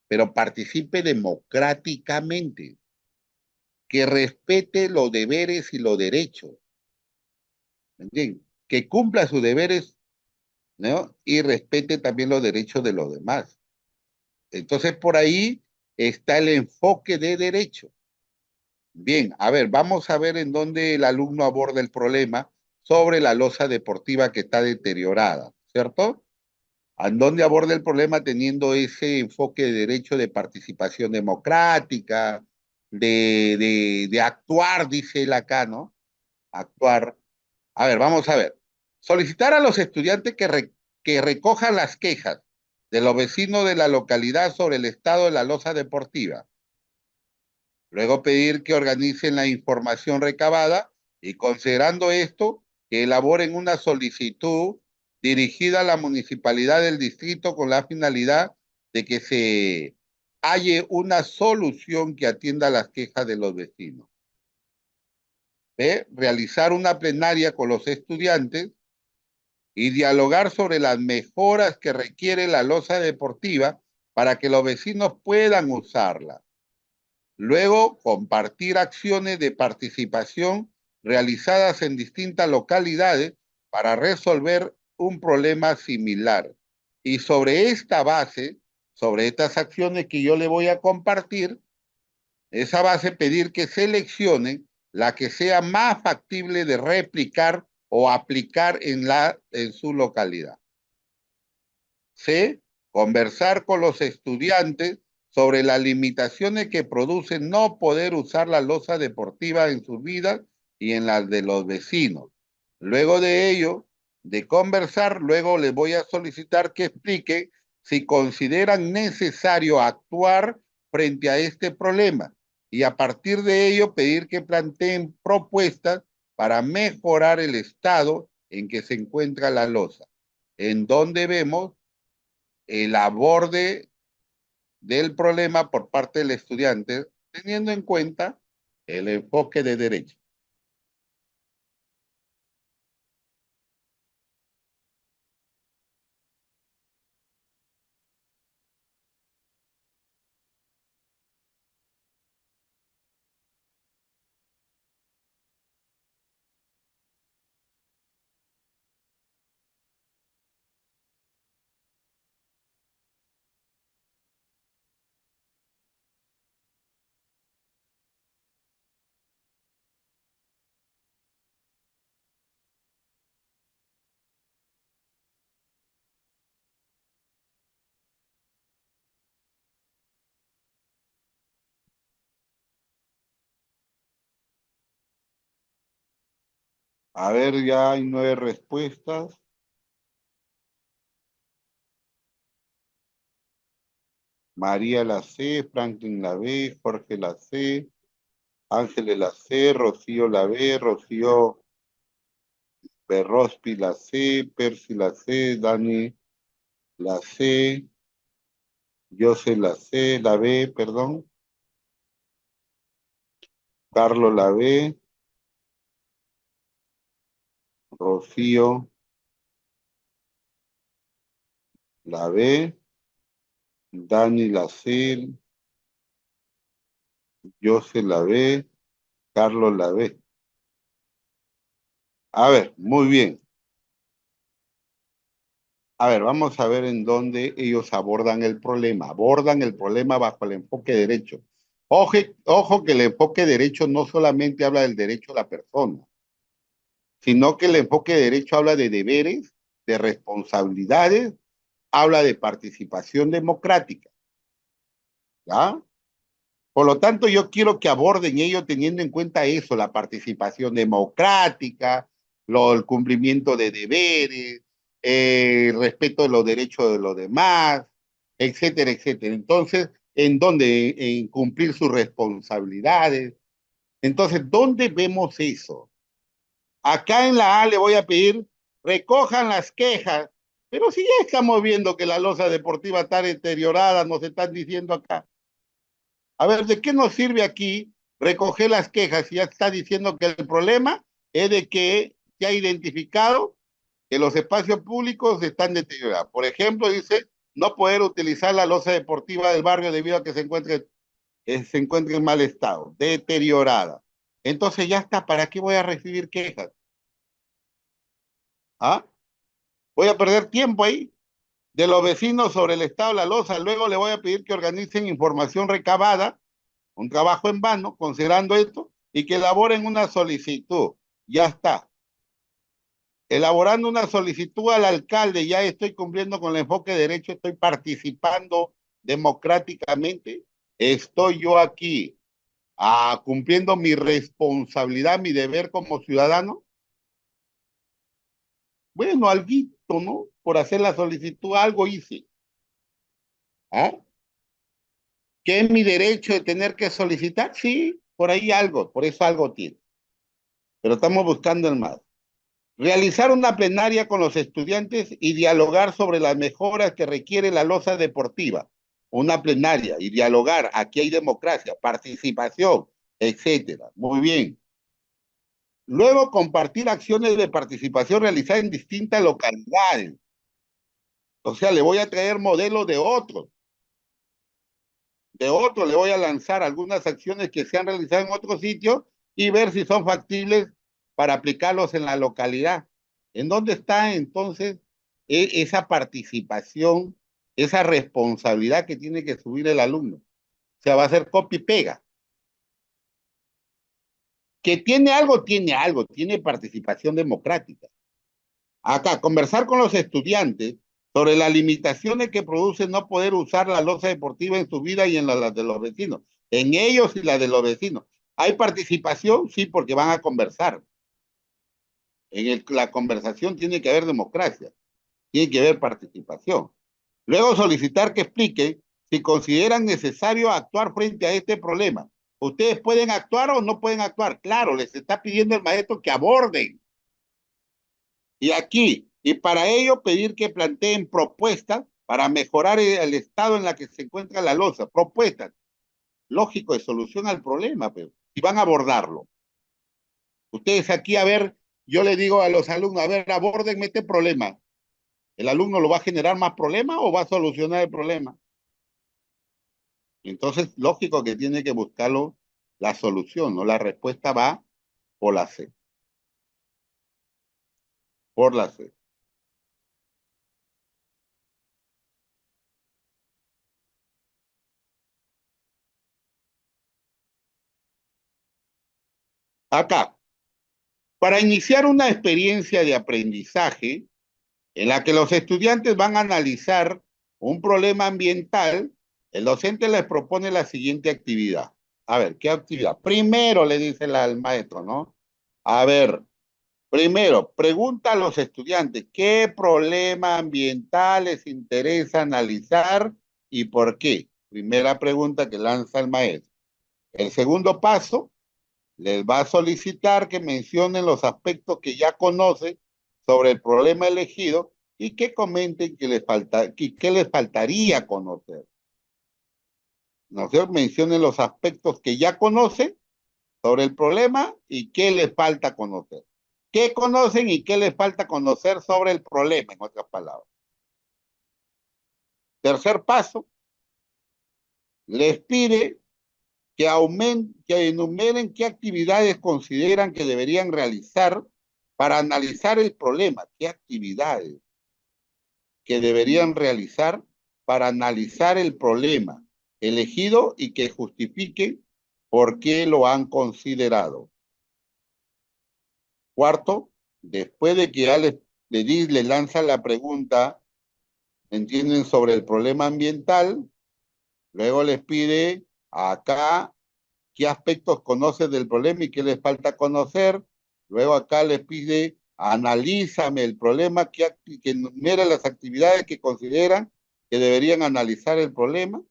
pero participe democráticamente, que respete los deberes y los derechos, ¿entiendes? Que cumpla sus deberes, ¿no? Y respete también los derechos de los demás. Entonces, por ahí está el enfoque de derecho. Bien, a ver, vamos a ver en dónde el alumno aborda el problema sobre la loza deportiva que está deteriorada, ¿cierto? ¿En dónde aborda el problema teniendo ese enfoque de derecho de participación democrática, de actuar, dice él acá, ¿no? Actuar. A ver, vamos a ver. Solicitar a los estudiantes que recojan las quejas de los vecinos de la localidad sobre el estado de la loza deportiva. Luego pedir que organicen la información recabada y considerando esto, que elaboren una solicitud dirigida a la municipalidad del distrito con la finalidad de que se halle una solución que atienda las quejas de los vecinos. ¿Ve? Realizar una plenaria con los estudiantes y dialogar sobre las mejoras que requiere la loza deportiva para que los vecinos puedan usarla. Luego, compartir acciones de participación realizadas en distintas localidades para resolver un problema similar. Y sobre esta base, sobre estas acciones que yo le voy a compartir, esa base pedir que seleccionen la que sea más factible de replicar o aplicar en su localidad. C. Conversar con los estudiantes sobre las limitaciones que produce no poder usar la loza deportiva en sus vidas y en las de los vecinos. Luego de ello, de conversar, luego les voy a solicitar que explique si consideran necesario actuar frente a este problema y a partir de ello pedir que planteen propuestas para mejorar el estado en que se encuentra la loza, en donde vemos el aborde del problema por parte del estudiante, teniendo en cuenta el enfoque de derecho. A ver, ya hay 9 respuestas. María la C, Franklin la B, Jorge la C, Ángeles la C, Rocío la B, Rocío Berrospi la C, Percy la C, Dani la C, José la C, la B, perdón, Carlos la B, Rocío la B, Dani la C, José la B, Carlos la B. A ver, muy bien. A ver, vamos a ver en dónde ellos abordan el problema. Abordan el problema bajo el enfoque derecho. Ojo, ojo que el enfoque derecho no solamente habla del derecho de la persona, sino que el enfoque derecho habla de deberes, de responsabilidades, habla de participación democrática, ¿ya? Por lo tanto, yo quiero que aborden ello teniendo en cuenta eso, la participación democrática, el cumplimiento de deberes, el respeto de los derechos de los demás, etcétera, etcétera. Entonces, ¿en dónde? En cumplir sus responsabilidades. Entonces, ¿dónde vemos eso? Acá en la A le voy a pedir, recojan las quejas, pero si ya estamos viendo que la losa deportiva está deteriorada, nos están diciendo acá. A ver, ¿de qué nos sirve aquí recoger las quejas si ya está diciendo que el problema es de que se ha identificado que los espacios públicos están deteriorados? Por ejemplo, dice no poder utilizar la losa deportiva del barrio debido a que se encuentre en mal estado, deteriorada. Entonces ya está, ¿para qué voy a recibir quejas? ¿Ah? Voy a perder tiempo ahí de los vecinos sobre el estado de la losa. Luego le voy a pedir que organicen información recabada, un trabajo en vano, considerando esto, y que elaboren una solicitud. Ya está. Elaborando una solicitud al alcalde, ya estoy cumpliendo con el enfoque de derecho, estoy participando democráticamente. Estoy yo aquí cumpliendo mi responsabilidad, mi deber como ciudadano. Bueno, alguito, ¿no? Por hacer la solicitud, algo hice. ¿Ah? ¿Qué es mi derecho de tener que solicitar? Sí, por ahí algo, por eso algo tiene. Pero estamos buscando el más. Realizar una plenaria con los estudiantes y dialogar sobre las mejoras que requiere la loza deportiva. Una plenaria y dialogar. Aquí hay democracia, participación, etcétera. Muy bien. Luego, compartir acciones de participación realizadas en distintas localidades. O sea, le voy a traer modelos de otros, le voy a lanzar algunas acciones que se han realizado en otros sitios y ver si son factibles para aplicarlos en la localidad. ¿En dónde está entonces esa participación, esa responsabilidad que tiene que subir el alumno? O sea, va a ser copy y pega. Que tiene algo, tiene participación democrática. Acá, conversar con los estudiantes sobre las limitaciones que produce no poder usar la loza deportiva en su vida y en la de los vecinos, en ellos y la de los vecinos. ¿Hay participación? Sí, porque van a conversar. La conversación tiene que haber democracia, tiene que haber participación. Luego solicitar que expliquen si consideran necesario actuar frente a este problema. Ustedes pueden actuar o no pueden actuar. Claro, les está pidiendo el maestro que aborden. Y aquí, y para ello pedir que planteen propuestas para mejorar el estado en la que se encuentra la losa. Propuestas, lógico, de solución al problema, pero si van a abordarlo. Ustedes aquí, a ver, yo le digo a los alumnos, a ver, abórdenme este problema. ¿El alumno lo va a generar más problema o va a solucionar el problema? Entonces, lógico que tiene que buscarlo la solución, ¿no? La respuesta va por la C, por la C. Acá, para iniciar una experiencia de aprendizaje, en la que los estudiantes van a analizar un problema ambiental, el docente les propone la siguiente actividad. A ver, ¿qué actividad? Primero le dice al maestro, ¿no? A ver, primero, pregunta a los estudiantes qué problema ambiental les interesa analizar y por qué. Primera pregunta que lanza el maestro. El segundo paso, les va a solicitar que mencionen los aspectos que ya conocen sobre el problema elegido y que comenten qué les faltaría conocer. ¿No sé? Mencionen los aspectos que ya conocen sobre el problema y qué les falta conocer. ¿Qué conocen y qué les falta conocer sobre el problema, en otras palabras? Tercer paso, les pide que enumeren qué actividades consideran que deberían realizar para analizar el problema, qué actividades que deberían realizar para analizar el problema elegido y que justifiquen por qué lo han considerado. Cuarto, después de que ya le lanza la pregunta, entienden sobre el problema ambiental, luego les pide acá qué aspectos conocen del problema y qué les falta conocer. Luego acá les pide, analízame el problema, que enumera las actividades que consideran que deberían analizar el problema.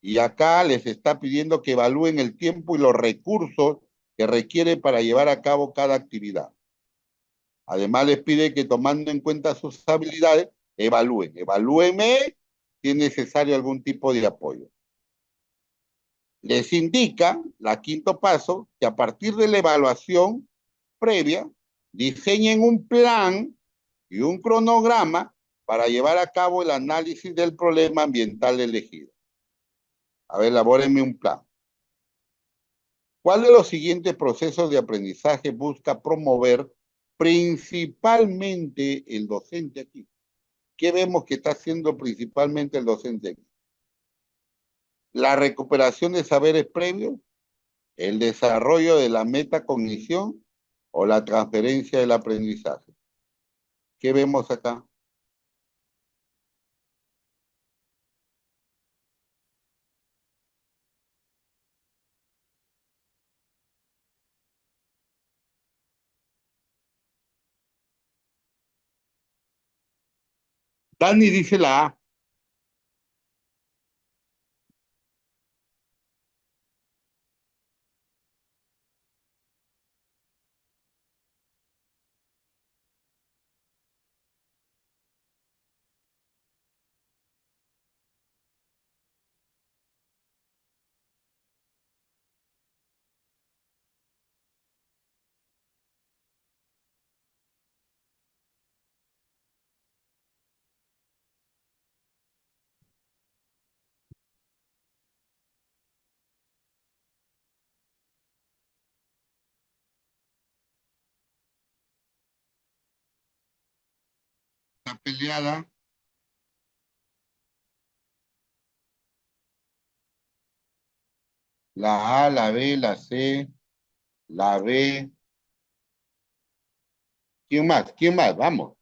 Y acá les está pidiendo que evalúen el tiempo y los recursos que requiere para llevar a cabo cada actividad. Además, les pide que tomando en cuenta sus habilidades, evalúen. Evalúenme si es necesario algún tipo de apoyo. Les indica, la quinto paso, que a partir de la evaluación previa, diseñen un plan y un cronograma para llevar a cabo el análisis del problema ambiental elegido. A ver, elabórenme un plan. ¿Cuál de los siguientes procesos de aprendizaje busca promover principalmente el docente aquí? ¿Qué vemos que está haciendo principalmente el docente aquí? La recuperación de saberes previos, el desarrollo de la metacognición o la transferencia del aprendizaje. ¿Qué vemos acá? Dani dice la A. Está peleada. La A, la B, la C, la B. ¿Quién más? ¿Quién más? Vamos.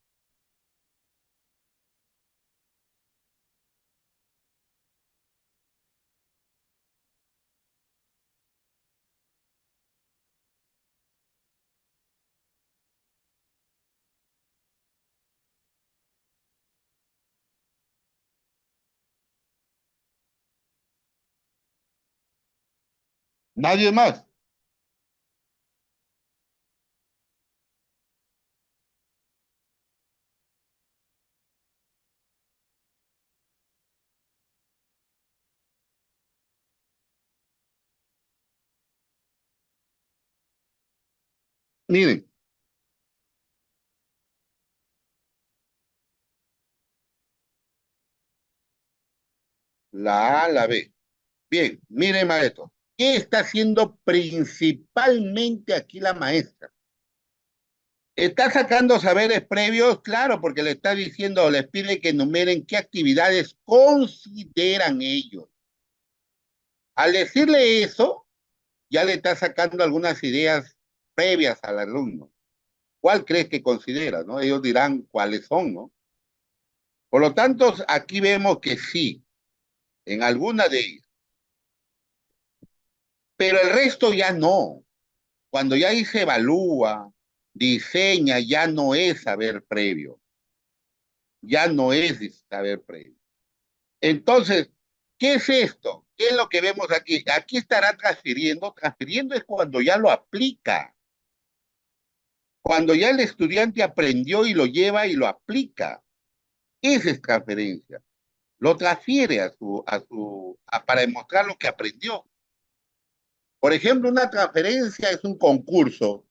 Nadie más. Miren, la A, la B. Bien, miren, maestro. ¿Qué está haciendo principalmente aquí la maestra? Está sacando saberes previos, claro, porque le está diciendo, les pide que enumeren qué actividades consideran ellos. Al decirle eso, ya le está sacando algunas ideas previas al alumno. ¿Cuál crees que considera? ¿No? Ellos dirán cuáles son, ¿no? Por lo tanto, aquí vemos que sí, en alguna de ellas, pero el resto ya no. Cuando ya ahí se evalúa, diseña, ya no es saber previo, ya no es saber previo. Entonces, ¿qué es esto? ¿Qué es lo que vemos aquí? Aquí estará transfiriendo. Transfiriendo es cuando ya lo aplica, cuando ya el estudiante aprendió y lo lleva y lo aplica. Esa es transferencia. Lo transfiere para demostrar lo que aprendió. Por ejemplo, una transferencia es un concurso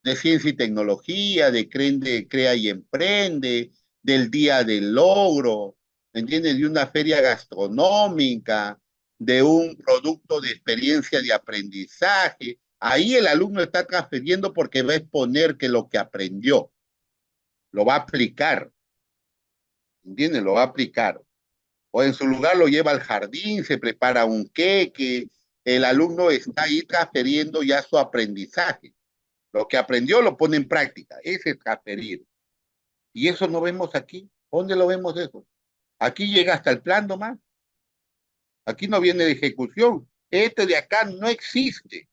de ciencia y tecnología, de Crea y Emprende, del Día del Logro, ¿me entiendes? De una feria gastronómica, de un producto de experiencia de aprendizaje. Ahí el alumno está transfiriendo porque va a exponer que lo que aprendió lo va a aplicar, ¿entiendes? Lo va a aplicar. O en su lugar lo lleva al jardín, se prepara un queque, el alumno está ahí transfiriendo ya su aprendizaje. Lo que aprendió lo pone en práctica, ese es transferir. Y eso no vemos aquí. ¿Dónde lo vemos eso? Aquí llega hasta el plan nomás. Aquí no viene de ejecución. Este de acá no existe.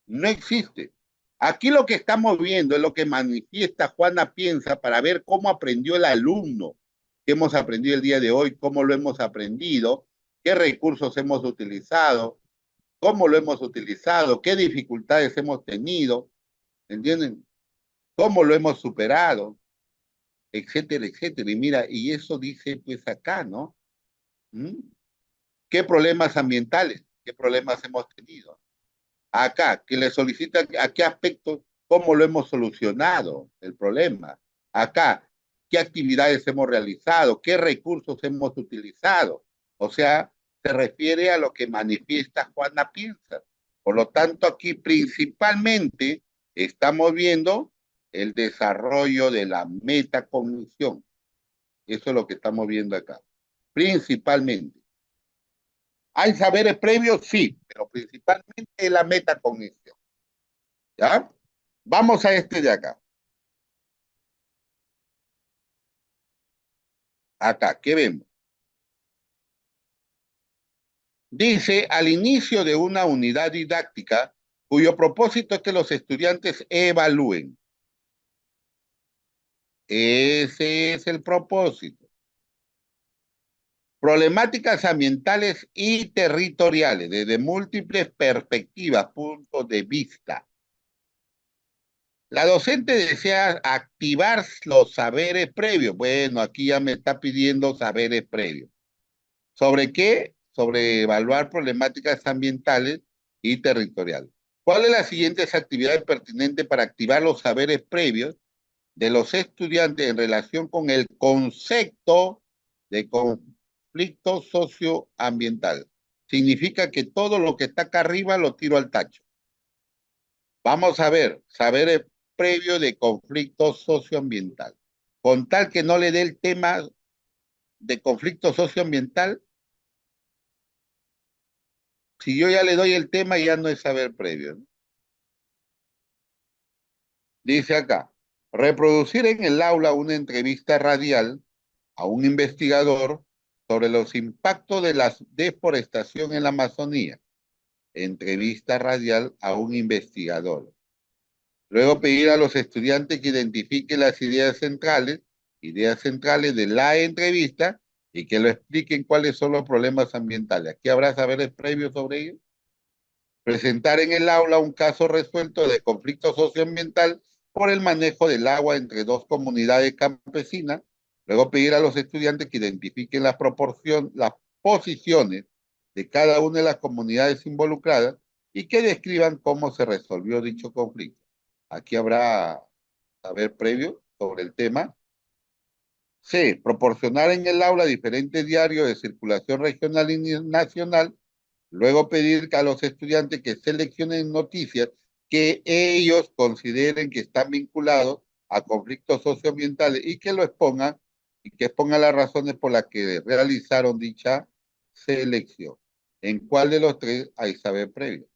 No existe. Aquí lo que estamos viendo es lo que manifiesta Juana Piensa para ver cómo aprendió el alumno, qué hemos aprendido el día de hoy, cómo lo hemos aprendido, qué recursos hemos utilizado, cómo lo hemos utilizado, qué dificultades hemos tenido. ¿entienden? ¿Cómo lo hemos superado? Etcétera, etcétera. Y mira, y eso dice pues acá, ¿no? ¿Mm? ¿Qué problemas ambientales? ¿Qué problemas hemos tenido? Acá, que le solicita a qué aspectos, cómo lo hemos solucionado el problema. Acá, qué actividades hemos realizado, qué recursos hemos utilizado. O sea, se refiere a lo que manifiesta Juana Piensa. Por lo tanto, aquí principalmente estamos viendo el desarrollo de la metacognición. Eso es lo que estamos viendo acá. Principalmente. ¿Hay saberes previos? Sí, pero principalmente es la metacognición. ¿Ya? Vamos a este de acá. Acá, ¿qué vemos? Dice, al inicio de una unidad didáctica, cuyo propósito es que los estudiantes evalúen. Ese es el propósito. Problemáticas ambientales y territoriales, desde múltiples perspectivas, puntos de vista. La docente desea activar los saberes previos. Bueno, aquí ya me está pidiendo saberes previos. ¿Sobre qué? Sobre evaluar problemáticas ambientales y territoriales. ¿Cuáles son las siguientes actividades pertinentes para activar los saberes previos de los estudiantes en relación con el concepto de conflicto socioambiental? Significa que todo lo que está acá arriba lo tiro al tacho. Vamos a ver, saberes previos de conflicto socioambiental. Con tal que no le dé el tema de conflicto socioambiental, si yo ya le doy el tema, ya no es saber previo, ¿no? Dice acá, reproducir en el aula una entrevista radial a un investigador sobre los impactos de la deforestación en la Amazonía. Entrevista radial a un investigador. Luego pedir a los estudiantes que identifiquen las ideas centrales de la entrevista y que lo expliquen cuáles son los problemas ambientales. Aquí habrá saberes previos sobre ello. Presentar en el aula un caso resuelto de conflicto socioambiental por el manejo del agua entre dos comunidades campesinas. Luego pedir a los estudiantes que identifiquen las posiciones de cada una de las comunidades involucradas y que describan cómo se resolvió dicho conflicto. Aquí habrá saber previo sobre el tema. C. Proporcionar en el aula diferentes diarios de circulación regional y nacional. Luego pedir a los estudiantes que seleccionen noticias que ellos consideren que están vinculados a conflictos socioambientales y que lo expongan y que expongan las razones por las que realizaron dicha selección. ¿En cuál de los tres hay saber previo?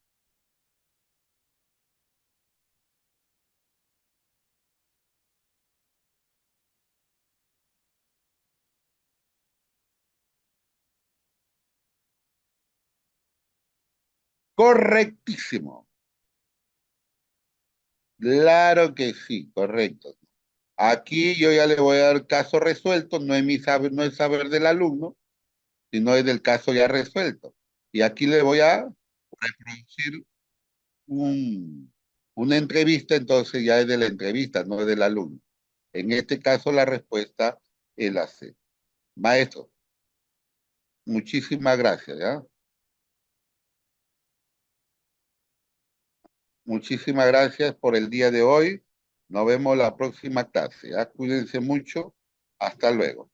Correctísimo. Claro que sí, correcto. Aquí yo ya le voy a dar caso resuelto, no es mi saber, no es saber del alumno, sino es del caso ya resuelto. Y aquí le voy a reproducir una entrevista, entonces ya es de la entrevista, no es del alumno. En este caso la respuesta es la C. Maestro, muchísimas gracias, ¿ya? Muchísimas gracias por el día de hoy. Nos vemos la próxima clase, ¿ya? Cuídense mucho. Hasta luego.